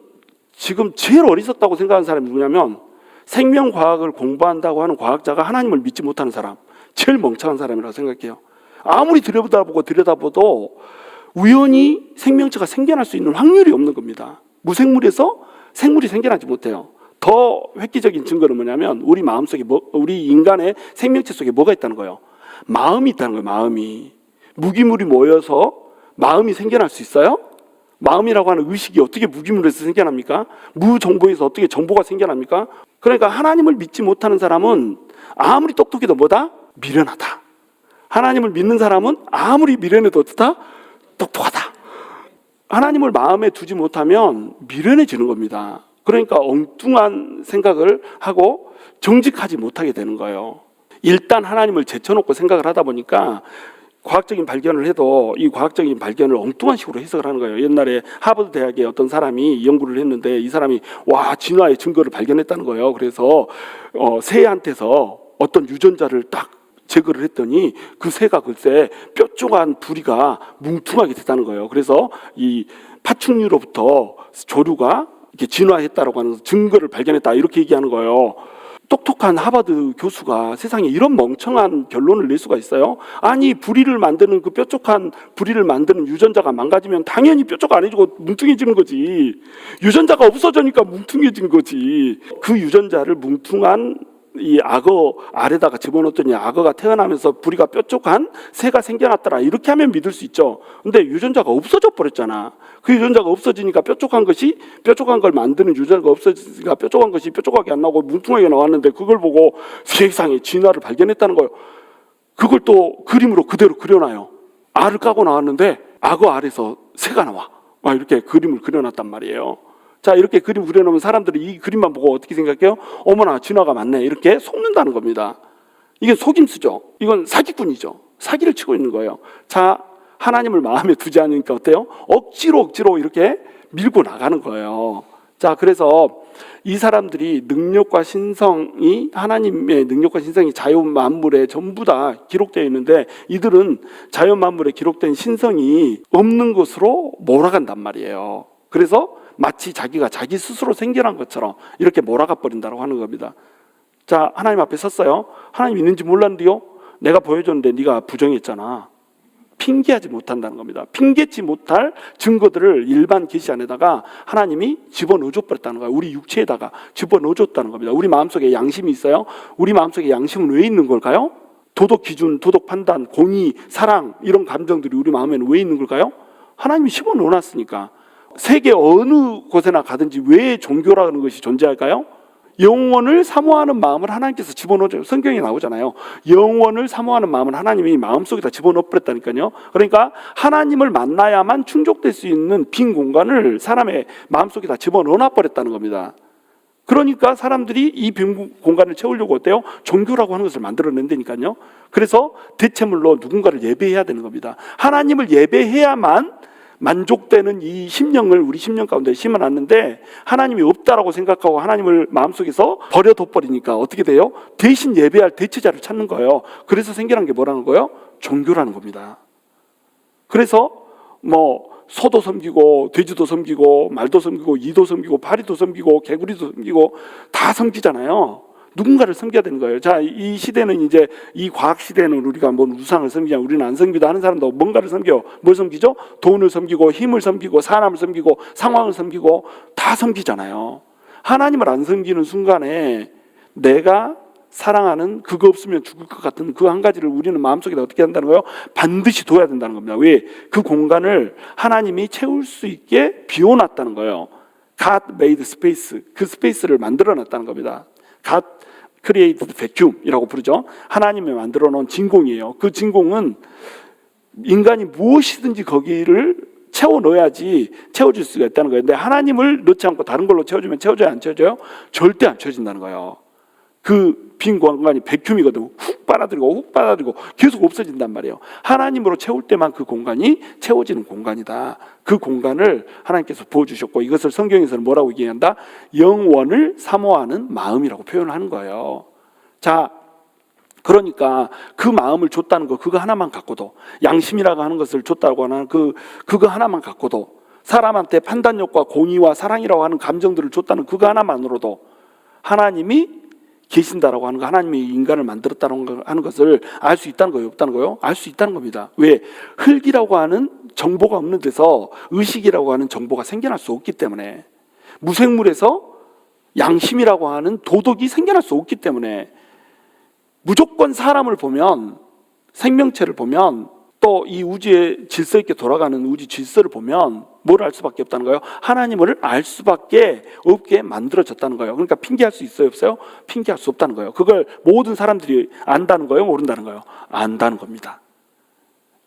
지금 제일 어리석다고 생각하는 사람이 누구냐면, 생명과학을 공부한다고 하는 과학자가 하나님을 믿지 못하는 사람, 제일 멍청한 사람이라고 생각해요. 아무리 들여다봐도 우연히 생명체가 생겨날 수 있는 확률이 없는 겁니다. 무생물에서 생물이 생겨나지 못해요. 더 획기적인 증거는 뭐냐면, 우리 마음속에 우리 인간의 생명체 속에 뭐가 있다는 거예요? 마음이 있다는 거예요. 마음이. 무기물이 모여서 마음이 생겨날 수 있어요? 마음이라고 하는 의식이 어떻게 무기물에서 생겨납니까? 무정보에서 어떻게 정보가 생겨납니까? 그러니까 하나님을 믿지 못하는 사람은 아무리 똑똑해도 뭐다? 미련하다. 하나님을 믿는 사람은 아무리 미련해도 어떻다? 똑똑하다. 하나님을 마음에 두지 못하면 미련해지는 겁니다. 그러니까 엉뚱한 생각을 하고 정직하지 못하게 되는 거예요. 일단 하나님을 제쳐놓고 생각을 하다 보니까 과학적인 발견을 해도 이 과학적인 발견을 엉뚱한 식으로 해석을 하는 거예요. 옛날에 하버드 대학에 어떤 사람이 연구를 했는데, 이 사람이 진화의 증거를 발견했다는 거예요. 그래서 새한테서 어떤 유전자를 딱 제거를 했더니 그 새가 글쎄 뾰족한 부리가 뭉퉁하게 됐다는 거예요. 그래서 이 파충류로부터 조류가 이렇게 진화했다라고 하는 증거를 발견했다, 이렇게 얘기하는 거예요. 똑똑한 하버드 교수가 세상에 이런 멍청한 결론을 낼 수가 있어요? 아니, 부리를 만드는, 그 뾰족한 부리를 만드는 유전자가 망가지면 당연히 뾰족 안 해지고 뭉퉁해지는 거지. 유전자가 없어지니까 뭉퉁해진 거지. 그 유전자를 뭉퉁한 이 악어 알에다가 집어넣었더니 악어가 태어나면서 부리가 뾰족한 새가 생겨났더라, 이렇게 하면 믿을 수 있죠. 근데 유전자가 없어져 버렸잖아. 그 유전자가 없어지니까 뾰족한 걸 만드는 유전자가 없어지니까 뾰족한 것이 뾰족하게 안 나오고 뭉퉁하게 나왔는데, 그걸 보고 세상에 진화를 발견했다는 거예요. 그걸 또 그림으로 그대로 그려놔요. 알을 까고 나왔는데 악어 알에서 새가 나와. 이렇게 그림을 그려놨단 말이에요. 자, 이렇게 그림 그려놓으면 사람들이 이 그림만 보고 어떻게 생각해요? 어머나, 진화가 맞네, 이렇게 속는다는 겁니다. 이게 속임수죠. 이건 사기꾼이죠. 사기를 치고 있는 거예요. 자, 하나님을 마음에 두지 않으니까 어때요? 억지로 이렇게 밀고 나가는 거예요. 자, 자, 그래서 이 사람들이 능력과 신성이 하나님의 능력과 신성이 자연 만물에 전부 다 기록되어 있는데 이들은 자연 만물에 기록된 신성이 없는 것으로 몰아간단 말이에요. 그래서 마치 자기가 자기 스스로 생겨난 것처럼 이렇게 몰아가 버린다고 하는 겁니다. 자, 하나님 앞에 섰어요. 하나님 있는지 몰랐는데요. 내가 보여줬는데 네가 부정했잖아. 핑계하지 못한다는 겁니다. 핑계치 못할 증거들을 일반 계시 안에다가 하나님이 집어넣어줘 버렸다는 거예요. 우리 육체에다가 집어넣어줬다는 겁니다. 우리 마음속에 양심이 있어요. 우리 마음속에 양심은 왜 있는 걸까요? 도덕 기준, 도덕 판단, 공의, 사랑 이런 감정들이 우리 마음에는 왜 있는 걸까요? 하나님이 집어넣어놨으니까. 세계 어느 곳에나 가든지 왜 종교라는 것이 존재할까요? 영원을 사모하는 마음을 하나님께서 집어넣어줘요. 성경에 나오잖아요. 영원을 사모하는 마음을 하나님이 마음속에다 집어넣어버렸다니까요. 그러니까 하나님을 만나야만 충족될 수 있는 빈 공간을 사람의 마음속에다 집어넣어버렸다는 겁니다. 그러니까 사람들이 이 빈 공간을 채우려고 어때요? 종교라고 하는 것을 만들어낸다니까요. 그래서 대체물로 누군가를 예배해야 되는 겁니다. 하나님을 예배해야만 만족되는 이 심령을 우리 심령 가운데 심어놨는데 하나님이 없다라고 생각하고 하나님을 마음속에서 버려둬버리니까 어떻게 돼요? 대신 예배할 대체자를 찾는 거예요. 그래서 생겨난 게 뭐라는 거예요? 종교라는 겁니다. 그래서 소도 섬기고 돼지도 섬기고 말도 섬기고 이도 섬기고 파리도 섬기고 개구리도 섬기고 다 섬기잖아요. 누군가를 섬겨야 되는 거예요. 자, 이 시대는 이제 이 과학 시대는 우리가 뭔 우상을 섬기냐, 우리는 안 섬기다 하는 사람도 뭔가를 섬겨. 뭘 섬기죠? 돈을 섬기고 힘을 섬기고 사람을 섬기고 상황을 섬기고 다 섬기잖아요. 하나님을 안 섬기는 순간에 내가 사랑하는 그거 없으면 죽을 것 같은 그 한 가지를 우리는 마음속에 어떻게 한다는 거예요? 반드시 둬야 된다는 겁니다. 왜? 그 공간을 하나님이 채울 수 있게 비워놨다는 거예요. God made space. 그 스페이스를 만들어놨다는 겁니다. God created vacuum이라고 부르죠. 하나님이 만들어 놓은 진공이에요. 그 진공은 인간이 무엇이든지 거기를 채워 넣어야지 채워질 수가 있다는 거예요. 근데 하나님을 넣지 않고 다른 걸로 채워주면 채워져요? 안 채워져요? 절대 안 채워진다는 거예요. 그 빈 공간이 백큐미거든. 훅 빨아들이고 계속 없어진단 말이에요. 하나님으로 채울 때만 그 공간이 채워지는 공간이다. 그 공간을 하나님께서 부어주셨고 이것을 성경에서는 뭐라고 얘기한다? 영원을 사모하는 마음이라고 표현을 하는 거예요. 자, 그러니까 그 마음을 줬다는 거 그거 하나만 갖고도 양심이라고 하는 것을 줬다고 하는 그거 하나만 갖고도 사람한테 판단력과 공의와 사랑이라고 하는 감정들을 줬다는 그거 하나만으로도 하나님이 계신다라고 하는 거, 하나님이 인간을 만들었다는 하는 것을 알 수 있다는 거예요? 없다는 거예요? 알 수 있다는 겁니다. 왜? 흙이라고 하는 정보가 없는 데서 의식이라고 하는 정보가 생겨날 수 없기 때문에, 무생물에서 양심이라고 하는 도덕이 생겨날 수 없기 때문에, 무조건 사람을 보면, 생명체를 보면, 또 이 우주의 질서 있게 돌아가는 우주 질서를 보면 뭘 알 수밖에 없다는 거예요? 하나님을 알 수밖에 없게 만들어졌다는 거예요. 그러니까 핑계할 수 있어요? 없어요? 핑계할 수 없다는 거예요. 그걸 모든 사람들이 안다는 거예요? 모른다는 거예요? 안다는 겁니다.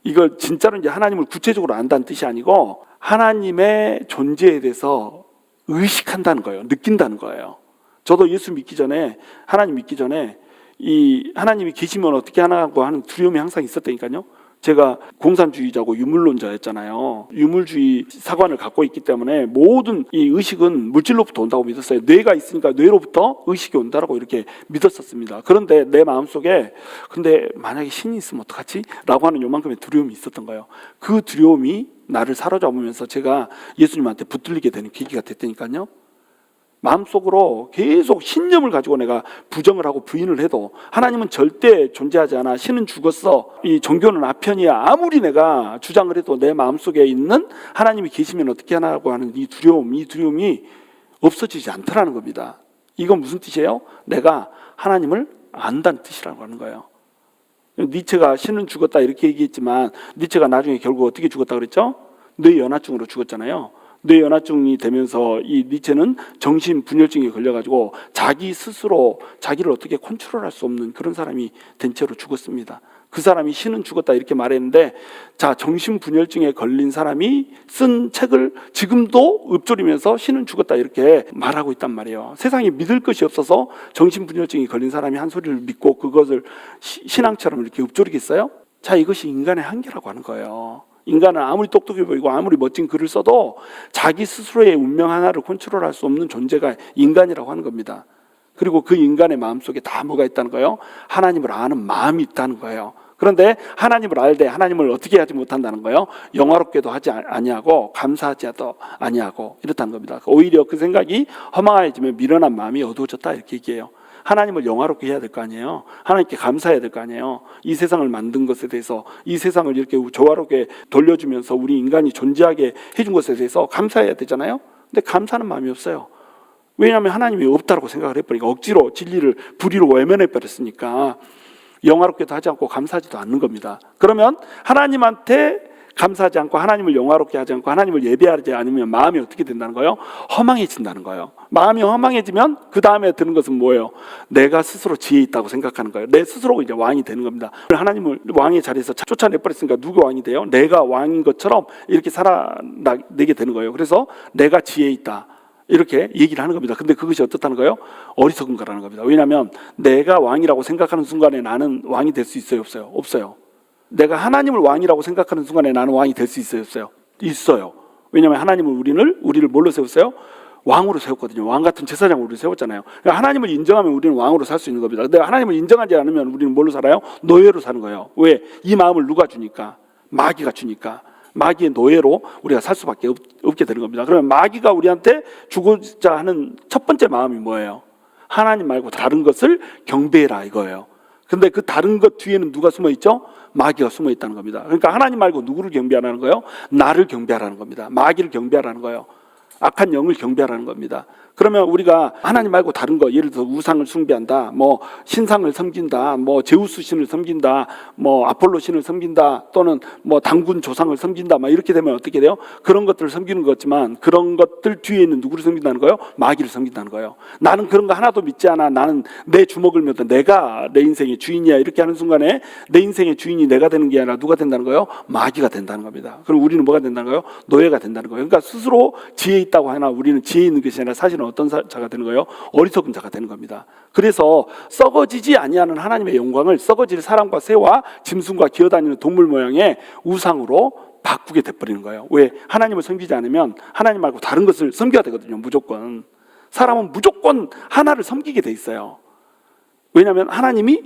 이걸 진짜로 이제 하나님을 구체적으로 안다는 뜻이 아니고 하나님의 존재에 대해서 의식한다는 거예요. 느낀다는 거예요. 저도 예수 믿기 전에, 하나님 믿기 전에 이 하나님이 계시면 어떻게 하나고 하는 두려움이 항상 있었다니까요. 제가 공산주의자고 유물론자였잖아요. 유물주의 사관을 갖고 있기 때문에 모든 이 의식은 물질로부터 온다고 믿었어요. 뇌가 있으니까 뇌로부터 의식이 온다라고 이렇게 믿었었습니다. 그런데 내 마음속에 근데 만약에 신이 있으면 어떡하지? 라고 하는 요만큼의 두려움이 있었던 거예요. 그 두려움이 나를 사로잡으면서 제가 예수님한테 붙들리게 되는 계기가 됐다니까요. 마음속으로 계속 신념을 가지고 내가 부정을 하고 부인을 해도 하나님은 절대 존재하지 않아, 신은 죽었어, 이 종교는 아편이야, 아무리 내가 주장을 해도 내 마음속에 있는 하나님이 계시면 어떻게 하나라고 하는 이 두려움이 없어지지 않더라는 겁니다. 이건 무슨 뜻이에요? 내가 하나님을 안다는 뜻이라고 하는 거예요. 니체가 신은 죽었다 이렇게 얘기했지만 니체가 나중에 결국 어떻게 죽었다 그랬죠? 뇌연화증으로 죽었잖아요. 뇌연화증이 되면서 이 니체는 정신분열증에 걸려가지고 자기 스스로 자기를 어떻게 컨트롤할 수 없는 그런 사람이 된 채로 죽었습니다. 그 사람이 신은 죽었다 이렇게 말했는데, 자, 정신분열증에 걸린 사람이 쓴 책을 지금도 읊조리면서 신은 죽었다 이렇게 말하고 있단 말이에요. 세상에 믿을 것이 없어서 정신분열증이 걸린 사람이 한 소리를 믿고 그것을 신앙처럼 이렇게 읊조리겠어요? 자, 이것이 인간의 한계라고 하는 거예요. 인간은 아무리 똑똑해 보이고 아무리 멋진 글을 써도 자기 스스로의 운명 하나를 컨트롤할 수 없는 존재가 인간이라고 하는 겁니다. 그리고 그 인간의 마음속에 다 뭐가 있다는 거예요? 하나님을 아는 마음이 있다는 거예요. 그런데 하나님을 알되 하나님을 어떻게 하지 못한다는 거예요? 영화롭게도 하지 아니하고 감사하지도 아니하고 이렇다는 겁니다. 오히려 그 생각이 허망해지면 미련한 마음이 어두워졌다 이렇게 얘기해요. 하나님을 영화롭게 해야 될 거 아니에요. 하나님께 감사해야 될 거 아니에요. 이 세상을 만든 것에 대해서, 이 세상을 이렇게 조화롭게 돌려주면서 우리 인간이 존재하게 해준 것에 대해서 감사해야 되잖아요. 근데 감사하는 마음이 없어요. 왜냐하면 하나님이 없다고 생각을 해버리니까, 억지로 진리를 불의로 외면해 버렸으니까 영화롭게도 하지 않고 감사하지도 않는 겁니다. 그러면 하나님한테 감사하지 않고 하나님을 영화롭게 하지 않고 하나님을 예배하지 않으면 마음이 어떻게 된다는 거예요? 허망해진다는 거예요. 마음이 허망해지면 그 다음에 드는 것은 뭐예요? 내가 스스로 지혜 있다고 생각하는 거예요. 내 스스로가 이제 왕이 되는 겁니다. 하나님을 왕의 자리에서 쫓아내버렸으니까 누가 왕이 돼요? 내가 왕인 것처럼 이렇게 살아내게 되는 거예요. 그래서 내가 지혜 있다 이렇게 얘기를 하는 겁니다. 근데 그것이 어떻다는 거예요? 어리석은 거라는 겁니다. 왜냐하면 내가 왕이라고 생각하는 순간에 나는 왕이 될 수 있어요? 없어요? 없어요. 내가 하나님을 왕이라고 생각하는 순간에 나는 왕이 될 수 있어요? 없어요? 있어요. 왜냐하면 하나님은 우리를 뭘로 세웠어요? 왕으로 세웠거든요. 왕 같은 제사장으로 우리를 세웠잖아요. 그러니까 하나님을 인정하면 우리는 왕으로 살 수 있는 겁니다. 근데 하나님을 인정하지 않으면 우리는 뭘로 살아요? 노예로 사는 거예요. 왜? 이 마음을 누가 주니까? 마귀가 주니까. 마귀의 노예로 우리가 살 수밖에 없게 되는 겁니다. 그러면 마귀가 우리한테 주고자 하는 첫 번째 마음이 뭐예요? 하나님 말고 다른 것을 경배해라 이거예요. 근데 그 다른 것 뒤에는 누가 숨어 있죠? 마귀가 숨어 있다는 겁니다. 그러니까 하나님 말고 누구를 경배하라는 거예요? 나를 경배하라는 겁니다. 마귀를 경배하라는 거예요. 악한 영을 경배하라는 겁니다. 그러면 우리가 하나님 말고 다른 거, 예를 들어 우상을 숭배한다, 뭐 신상을 섬긴다, 뭐 제우스 신을 섬긴다, 뭐 아폴로 신을 섬긴다, 또는 뭐 당군 조상을 섬긴다, 막 이렇게 되면 어떻게 돼요? 그런 것들을 섬기는 거지만 그런 것들 뒤에 있는 누구를 섬긴다는 거예요? 마귀를 섬긴다는 거예요. 나는 그런 거 하나도 믿지 않아. 나는 내 주먹을 믿어. 내가 내 인생의 주인이야. 이렇게 하는 순간에 내 인생의 주인이 내가 되는 게 아니라 누가 된다는 거예요? 마귀가 된다는 겁니다. 그럼 우리는 뭐가 된다는 거예요? 노예가 된다는 거예요. 그러니까 스스로 지혜 있다고 하나 우리는 지혜 있는 것이 아니라 사실은 어떤 자가 되는 거예요? 어리석은 자가 되는 겁니다. 그래서 썩어지지 아니하는 하나님의 영광을 썩어질 사람과 새와 짐승과 기어다니는 동물 모양의 우상으로 바꾸게 돼버리는 거예요. 왜? 하나님을 섬기지 않으면 하나님 말고 다른 것을 섬겨야 되거든요. 무조건. 사람은 무조건 하나를 섬기게 돼 있어요. 왜냐하면 하나님이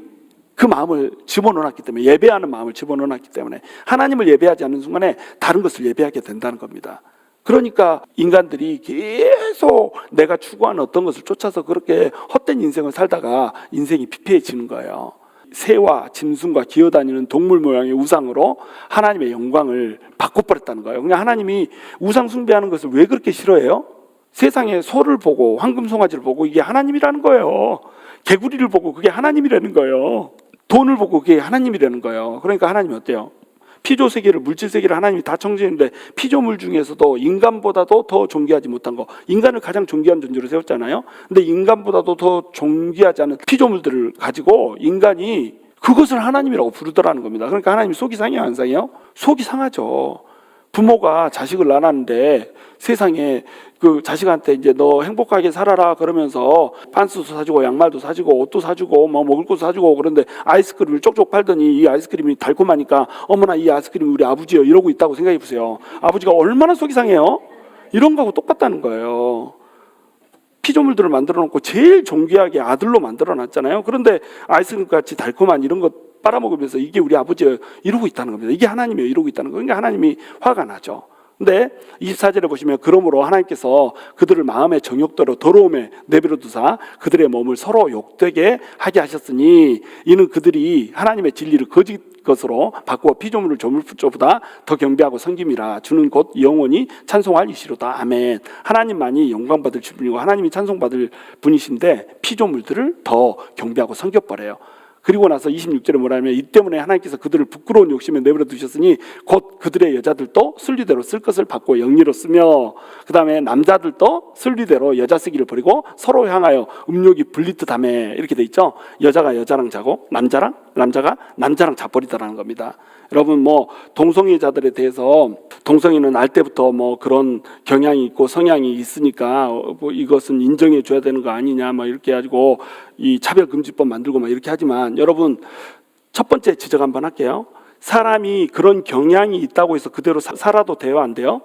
그 마음을 집어넣어놨기 때문에, 예배하는 마음을 집어넣어놨기 때문에 하나님을 예배하지 않는 순간에 다른 것을 예배하게 된다는 겁니다. 그러니까 인간들이 계속 내가 추구하는 어떤 것을 쫓아서 그렇게 헛된 인생을 살다가 인생이 피폐해지는 거예요. 새와 짐승과 기어다니는 동물 모양의 우상으로 하나님의 영광을 바꿔버렸다는 거예요. 그러니까 하나님이 우상 숭배하는 것을 왜 그렇게 싫어해요? 세상에 소를 보고 황금 송아지를 보고 이게 하나님이라는 거예요. 개구리를 보고 그게 하나님이라는 거예요. 돈을 보고 그게 하나님이라는 거예요. 그러니까 하나님이 어때요? 피조 세계를, 물질 세계를 하나님이 다 창조했는데 피조물 중에서도 인간보다도 더 존귀하지 못한 거, 인간을 가장 존귀한 존재로 세웠잖아요. 근데 인간보다도 더 존귀하지 않은 피조물들을 가지고 인간이 그것을 하나님이라고 부르더라는 겁니다. 그러니까 하나님이 속이 상해요, 안 상해요? 속이 상하죠. 부모가 자식을 낳았는데 세상에 그 자식한테 이제 너 행복하게 살아라 그러면서 반스도 사주고 양말도 사주고 옷도 사주고 뭐 먹을 것도 사주고, 그런데 아이스크림을 쪽쪽 팔더니 이 아이스크림이 달콤하니까 어머나 이 아이스크림이 우리 아버지요 이러고 있다고 생각해 보세요. 아버지가 얼마나 속이 상해요? 이런 거하고 똑같다는 거예요. 피조물들을 만들어 놓고 제일 존귀하게 아들로 만들어 놨잖아요. 그런데 아이스크림 같이 달콤한 이런 것 빨아먹으면서 이게 우리 아버지예요 이러고 있다는 겁니다. 이게 하나님이에요 이러고 있다는 거예요. 그러니까 하나님이 화가 나죠. 근데 24절에 보시면 그러므로 하나님께서 그들을 마음의 정욕대로 더러움에 내버려 두사 그들의 몸을 서로 욕되게 하게 하셨으니 이는 그들이 하나님의 진리를 거짓 것으로 바꾸어 피조물을 조물주보다 더 경배하고 섬김이라. 주는 곧 영원히 찬송할 이시로다. 아멘. 하나님만이 영광받을 분이고 하나님이 찬송받을 분이신데 피조물들을 더 경배하고 섬겨버려요. 그리고 나서 26절에 뭐라면 이 때문에 하나님께서 그들을 부끄러운 욕심에 내버려 두셨으니 곧 그들의 여자들도 순리대로 쓸 것을 받고 영리로 쓰며, 그 다음에 남자들도 순리대로 여자 쓰기를 버리고 서로 향하여 음욕이 불리듯 하며, 이렇게 돼 있죠. 여자가 여자랑 자고 남자가 남자랑 자버리더라는 겁니다. 여러분 뭐 동성애자들에 대해서 동성애는 알 때부터 뭐 그런 경향이 있고 성향이 있으니까 뭐 이것은 인정해 줘야 되는 거 아니냐 뭐 이렇게 해가지고 이 차별금지법 만들고 막 이렇게 하지만, 여러분 첫 번째 지적 한번 할게요. 사람이 그런 경향이 있다고 해서 그대로 살아도 돼요, 안 돼요?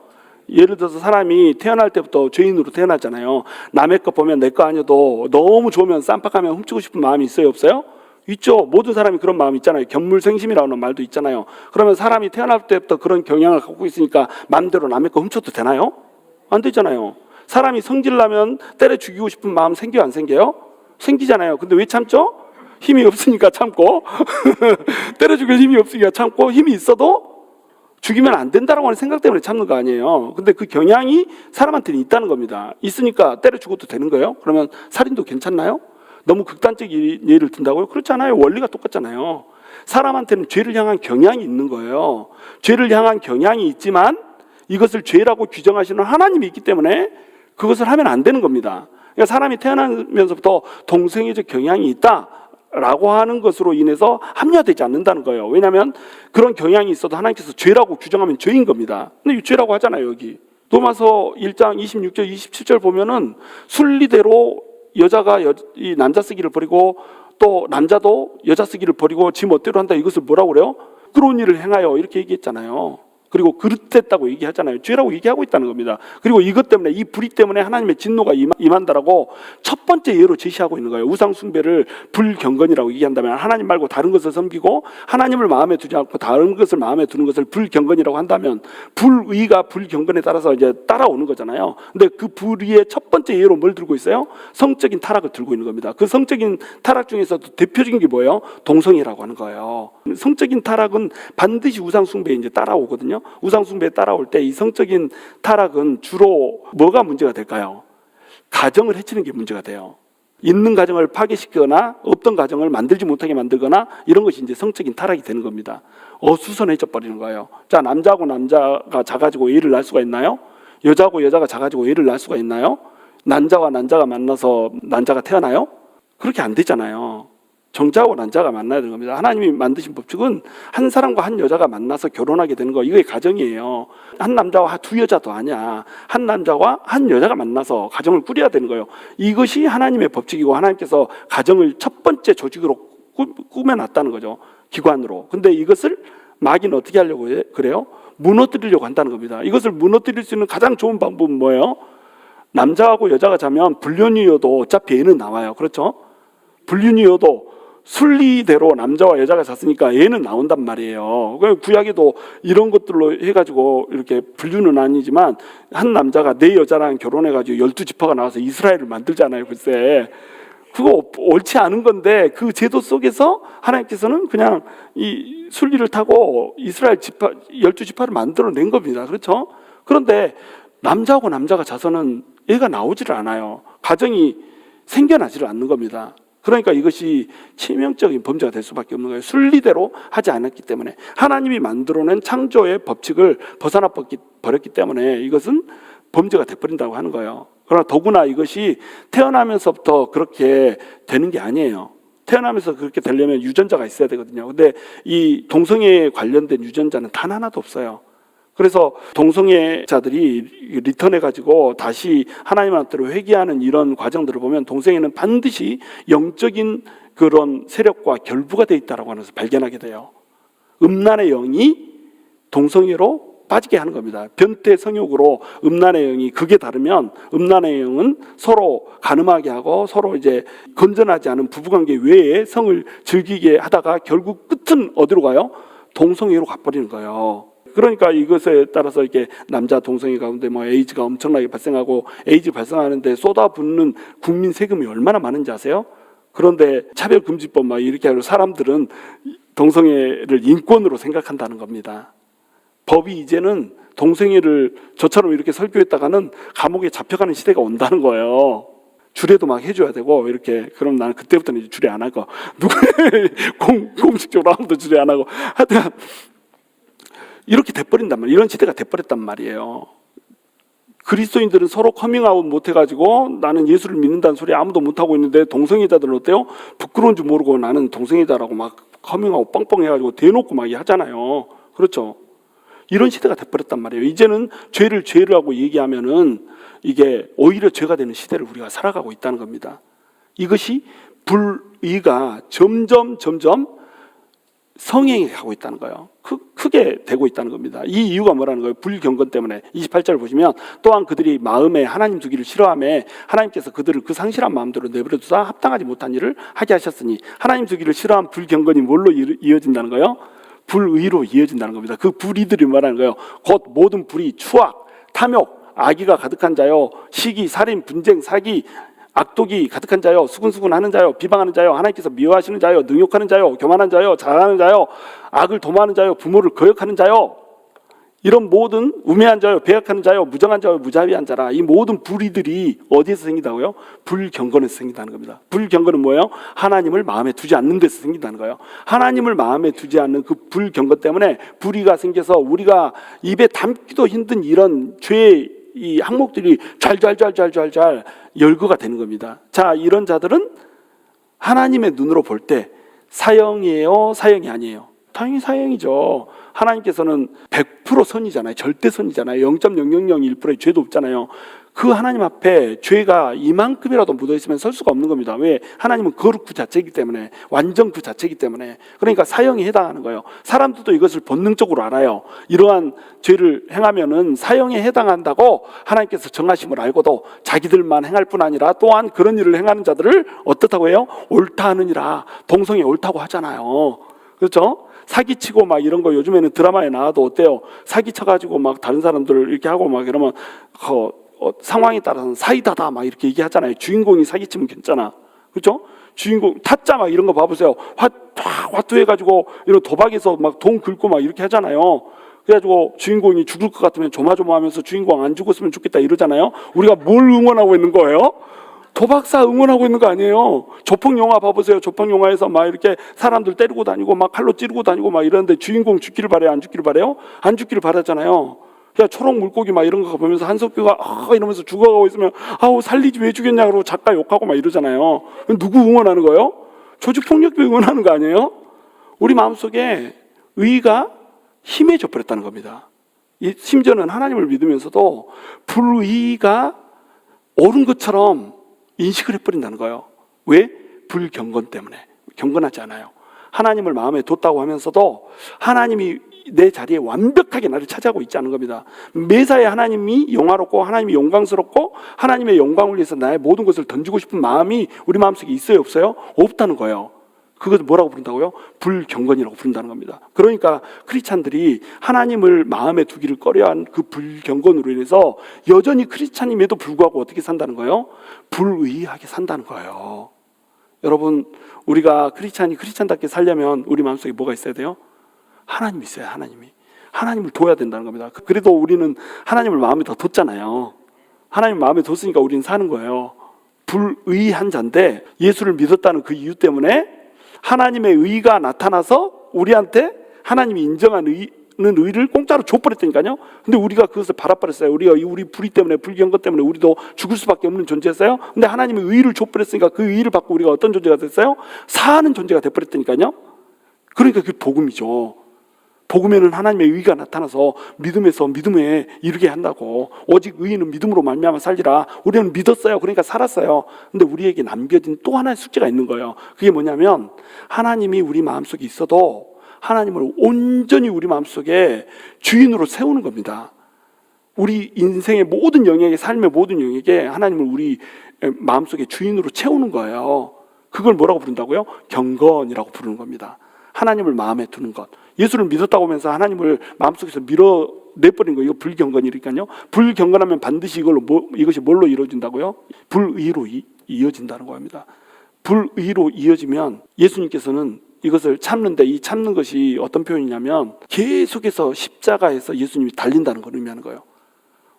예를 들어서 사람이 태어날 때부터 죄인으로 태어나잖아요. 남의 거 보면 내 거 아니어도 너무 좋으면 쌈박하면 훔치고 싶은 마음이 있어요, 없어요? 있죠. 모든 사람이 그런 마음이 있잖아요. 견물생심이라는 말도 있잖아요. 그러면 사람이 태어날 때부터 그런 경향을 갖고 있으니까 마음대로 남의 거 훔쳐도 되나요? 안 되잖아요. 사람이 성질나면 때려 죽이고 싶은 마음 생겨요, 안 생겨요? 생기잖아요. 근데 왜 참죠? 힘이 없으니까 참고 때려 죽일 힘이 없으니까 참고, 힘이 있어도 죽이면 안 된다라고 하는 생각 때문에 참는 거 아니에요. 근데 그 경향이 사람한테는 있다는 겁니다. 있으니까 때려 죽어도 되는 거예요? 그러면 살인도 괜찮나요? 너무 극단적인 예를 든다고요? 그렇지 않아요. 원리가 똑같잖아요. 사람한테는 죄를 향한 경향이 있는 거예요. 죄를 향한 경향이 있지만 이것을 죄라고 규정하시는 하나님이 있기 때문에 그것을 하면 안 되는 겁니다. 그러니까 사람이 태어나면서부터 동성애적 경향이 있다 라고 하는 것으로 인해서 합리화되지 않는다는 거예요. 왜냐하면 그런 경향이 있어도 하나님께서 죄라고 규정하면 죄인 겁니다. 근데 죄라고 하잖아요, 여기. 로마서 1장 26절 27절 보면은 순리대로 여자가 이 남자 쓰기를 버리고 또 남자도 여자 쓰기를 버리고 지 멋대로 한다, 이것을 뭐라고 그래요? 부끄러운 일을 행하여, 이렇게 얘기했잖아요. 그리고 그릇됐다고 얘기하잖아요. 죄라고 얘기하고 있다는 겁니다. 그리고 이것 때문에, 이 불의 때문에 하나님의 진노가 임한다라고 첫 번째 예로 제시하고 있는 거예요. 우상 숭배를 불경건이라고 얘기한다면, 하나님 말고 다른 것을 섬기고 하나님을 마음에 두지 않고 다른 것을 마음에 두는 것을 불경건이라고 한다면, 불의가 불경건에 따라서 이제 따라오는 거잖아요. 근데 그 불의의 첫 번째 예로 뭘 들고 있어요? 성적인 타락을 들고 있는 겁니다. 그 성적인 타락 중에서도 대표적인 게 뭐예요? 동성애라고 하는 거예요. 성적인 타락은 반드시 우상 숭배에 이제 따라오거든요. 우상 숭배에 따라올 때 이 성적인 타락은 주로 뭐가 문제가 될까요? 가정을 해치는 게 문제가 돼요. 있는 가정을 파괴시키거나 없던 가정을 만들지 못하게 만들거나, 이런 것이 이제 성적인 타락이 되는 겁니다. 어수선해져 버리는 거예요. 자, 남자하고 남자가 자가지고 애를 낳을 수가 있나요? 여자하고 여자가 자가지고 애를 낳을 수가 있나요? 난자와 난자가 만나서 난자가 태어나요? 그렇게 안 되잖아요. 정자하고 난자가 만나야 되는 겁니다. 하나님이 만드신 법칙은 한 사람과 한 여자가 만나서 결혼하게 되는 거, 이게 가정이에요. 한 남자와 두 여자도 아니야. 한 남자와 한 여자가 만나서 가정을 꾸려야 되는 거예요. 이것이 하나님의 법칙이고, 하나님께서 가정을 첫 번째 조직으로 꾸며놨다는 거죠. 기관으로. 근데 이것을 마귀는 어떻게 하려고 그래요? 무너뜨리려고 한다는 겁니다. 이것을 무너뜨릴 수 있는 가장 좋은 방법은 뭐예요? 남자하고 여자가 자면 불륜이어도 어차피 애는 나와요. 그렇죠? 불륜이어도 순리대로 남자와 여자가 잤으니까 애는 나온단 말이에요. 구약에도 이런 것들로 해가지고, 이렇게 불륜은 아니지만 한 남자가 내 여자랑 결혼해가지고 12지파가 나와서 이스라엘을 만들잖아요. 글쎄, 그거 옳지 않은 건데, 그 제도 속에서 하나님께서는 그냥 이 순리를 타고 이스라엘 지파 12지파를 만들어낸 겁니다. 그렇죠? 그런데 남자하고 남자가 자서는 애가 나오지를 않아요. 가정이 생겨나지를 않는 겁니다. 그러니까 이것이 치명적인 범죄가 될 수밖에 없는 거예요. 순리대로 하지 않았기 때문에, 하나님이 만들어낸 창조의 법칙을 벗어나 버렸기 때문에 이것은 범죄가 돼버린다고 하는 거예요. 그러나 더구나 이것이 태어나면서부터 그렇게 되는 게 아니에요. 태어나면서 그렇게 되려면 유전자가 있어야 되거든요. 근데 이 동성애에 관련된 유전자는 단 하나도 없어요. 그래서 동성애자들이 리턴해가지고 다시 하나님한테로 회개하는 이런 과정들을 보면, 동성애는 반드시 영적인 그런 세력과 결부가 되어 있다고 하는 것을 발견하게 돼요. 음란의 영이 동성애로 빠지게 하는 겁니다. 변태 성욕으로 음란의 영이, 극에 다르면 음란의 영은 서로 가늠하게 하고 서로 이제 건전하지 않은 부부관계 외에 성을 즐기게 하다가 결국 끝은 어디로 가요? 동성애로 가버리는 거예요. 그러니까 이것에 따라서 이렇게 남자 동성애 가운데 뭐 에이즈가 엄청나게 발생하고, 에이즈 발생하는데 쏟아붓는 국민 세금이 얼마나 많은지 아세요? 그런데 차별금지법 막 이렇게 하고 사람들은 동성애를 인권으로 생각한다는 겁니다. 법이 이제는 동성애를 저처럼 이렇게 설교했다가는 감옥에 잡혀가는 시대가 온다는 거예요. 주례도 막 해줘야 되고 이렇게. 그럼 나는 그때부터는 이제 주례 안 하고, 누구 공식적으로 아무도 주례 안 하고, 하여튼 이렇게 돼버린단 말이에요. 이런 시대가 돼버렸단 말이에요. 그리스도인들은 서로 커밍아웃 못해가지고 나는 예수를 믿는다는 소리 아무도 못하고 있는데, 동성애자들은 어때요? 부끄러운 줄 모르고 나는 동성애자라고 막 커밍아웃 뻥뻥 해가지고 대놓고 막 하잖아요. 그렇죠? 이런 시대가 돼버렸단 말이에요. 이제는 죄를 죄라고 얘기하면은 이게 오히려 죄가 되는 시대를 우리가 살아가고 있다는 겁니다. 이것이 불의가 점점 성행해 가고 있다는 거예요. 크게 되고 있다는 겁니다. 이 이유가 뭐라는 거예요? 불경건 때문에. 28절 보시면 또한 그들이 마음에 하나님 두기를 싫어하며 하나님께서 그들을 그 상실한 마음대로 내버려두사 합당하지 못한 일을 하게 하셨으니 하나님 두기를 싫어한 불경건이 뭘로 이어진다는 거예요? 불의로 이어진다는 겁니다. 그 불의들이 뭐라는 거예요? 곧 모든 불의, 추악, 탐욕, 악의가 가득한 자요, 시기, 살인, 분쟁, 사기, 악독이 가득한 자요, 수근수근하는 자요, 비방하는 자요, 하나님께서 미워하시는 자요, 능욕하는 자요, 교만한 자요, 자랑하는 자요, 악을 도모하는 자요, 부모를 거역하는 자요, 이런 모든 우매한 자요, 배역하는 자요, 무정한 자요, 무자비한 자라. 이 모든 불의들이 어디에서 생긴다고요? 불경건에서 생긴다는 겁니다. 불경건은 뭐예요? 하나님을 마음에 두지 않는 데서 생긴다는 거예요. 하나님을 마음에 두지 않는 그 불경건 때문에 불의가 생겨서 우리가 입에 담기도 힘든 이런 죄의 이 항목들이 잘 열거가 되는 겁니다. 자, 이런 자들은 하나님의 눈으로 볼 때 사형이에요, 사형이 아니에요? 당연히 사형이죠. 하나님께서는 100% 선이잖아요. 절대 선이잖아요. 0.0001%의 죄도 없잖아요. 그 하나님 앞에 죄가 이만큼이라도 묻어있으면 설 수가 없는 겁니다. 왜? 하나님은 거룩 그 자체이기 때문에, 완전 그 자체이기 때문에. 그러니까 사형에 해당하는 거예요. 사람들도 이것을 본능적으로 알아요. 이러한 죄를 행하면은 사형에 해당한다고 하나님께서 정하심을 알고도 자기들만 행할 뿐 아니라 또한 그런 일을 행하는 자들을 어떻다고 해요? 옳다 하느니라. 동성애 옳다고 하잖아요. 그렇죠? 사기치고 막 이런 거 요즘에는 드라마에 나와도 어때요? 사기쳐가지고 막 다른 사람들 이렇게 하고 막 이러면 상황에 따라서는 사이다다 막 이렇게 얘기하잖아요. 주인공이 사기치면 괜찮아. 그렇죠? 주인공 타짜 막 이런 거 봐보세요. 화투해가지고 이런 도박에서 막 돈 긁고 막 이렇게 하잖아요. 그래가지고 주인공이 죽을 것 같으면 조마조마하면서 주인공 안 죽었으면 좋겠다 이러잖아요. 우리가 뭘 응원하고 있는 거예요? 도박사 응원하고 있는 거 아니에요. 조폭 영화 봐보세요. 조폭 영화에서 막 이렇게 사람들 때리고 다니고 막 칼로 찌르고 다니고 막 이러는데 주인공 죽기를 바래요? 안 죽기를 바래요? 안 죽기를 바라잖아요. 그냥 초록 물고기 막 이런 거 보면서 한석규가 이러면서 죽어가고 있으면 아우 살리지 왜 죽였냐 그러고 작가 욕하고 막 이러잖아요. 누구 응원하는 거예요? 조직폭력배 응원하는 거 아니에요? 우리 마음속에 의가 희미해져 버렸다는 겁니다. 심지어는 하나님을 믿으면서도 불의가 옳은 것처럼 인식을 해버린다는 거예요. 왜? 불경건 때문에. 경건하지 않아요. 하나님을 마음에 뒀다고 하면서도 하나님이 내 자리에 완벽하게 나를 차지하고 있지 않은 겁니다. 매사에 하나님이 영화롭고 하나님이 영광스럽고 하나님의 영광을 위해서 나의 모든 것을 던지고 싶은 마음이 우리 마음속에 있어요, 없어요? 없다는 거예요. 그것을 뭐라고 부른다고요? 불경건이라고 부른다는 겁니다. 그러니까 크리스찬들이 하나님을 마음에 두기를 꺼려한 그 불경건으로 인해서 여전히 크리스찬임에도 불구하고 어떻게 산다는 거예요? 불의하게 산다는 거예요. 여러분, 우리가 크리스찬이 크리스찬답게 살려면 우리 마음속에 뭐가 있어야 돼요? 하나님이 있어요. 하나님을 둬야 된다는 겁니다. 그래도 우리는 하나님을 마음에 더 뒀잖아요. 하나님 마음에 뒀으니까 우리는 사는 거예요. 불의한 자인데 예수를 믿었다는 그 이유 때문에 하나님의 의가 나타나서 우리한테 하나님이 인정하는 의를 공짜로 줘버렸다니까요. 근데 우리가 그것을 바라버렸어요. 우리 불의 때문에, 불경건 때문에 우리도 죽을 수밖에 없는 존재였어요. 근데 하나님의 의를 줘버렸으니까 그 의를 받고 우리가 어떤 존재가 됐어요? 사는 존재가 돼버렸다니까요. 그러니까 그게 복음이죠. 복음에는 하나님의 의가 나타나서 믿음에서 믿음에 이르게 한다고. 오직 의인은 믿음으로 말미암아 살리라. 우리는 믿었어요. 그러니까 살았어요. 근데 우리에게 남겨진 또 하나의 숙제가 있는 거예요. 그게 뭐냐면 하나님이 우리 마음속에 있어도 하나님을 온전히 우리 마음속에 주인으로 세우는 겁니다. 우리 인생의 모든 영역에, 삶의 모든 영역에 하나님을 우리 마음속에 주인으로 채우는 거예요. 그걸 뭐라고 부른다고요? 경건이라고 부르는 겁니다. 하나님을 마음에 두는 것. 예수를 믿었다고 하면서 하나님을 마음속에서 밀어내버린 거, 이거 불경건이니까요. 불경건하면 반드시 이것이 뭘로 이루어진다고요? 불의로 이어진다는 겁니다. 불의로 이어지면 예수님께서는 이것을 참는데, 이 참는 것이 어떤 표현이냐면 계속해서 십자가에서 예수님이 달린다는 걸 의미하는 거예요.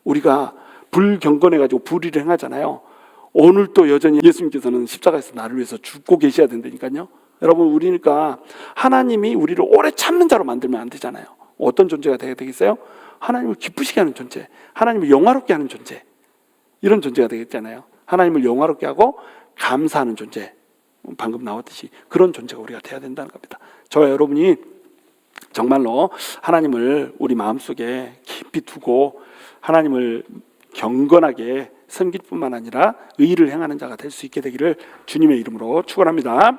우리가 불경건해가지고 불의를 행하잖아요. 오늘 또 여전히 예수님께서는 십자가에서 나를 위해서 죽고 계셔야 된다니까요. 여러분, 우리니까 하나님이 우리를 오래 참는 자로 만들면 안 되잖아요. 어떤 존재가 돼야 되겠어요? 하나님을 기쁘시게 하는 존재, 하나님을 영화롭게 하는 존재, 이런 존재가 되겠잖아요. 하나님을 영화롭게 하고 감사하는 존재, 방금 나왔듯이 그런 존재가 우리가 돼야 된다는 겁니다. 저와 여러분이 정말로 하나님을 우리 마음속에 깊이 두고 하나님을 경건하게 섬길 뿐만 아니라 의를 행하는 자가 될 수 있게 되기를 주님의 이름으로 축원합니다.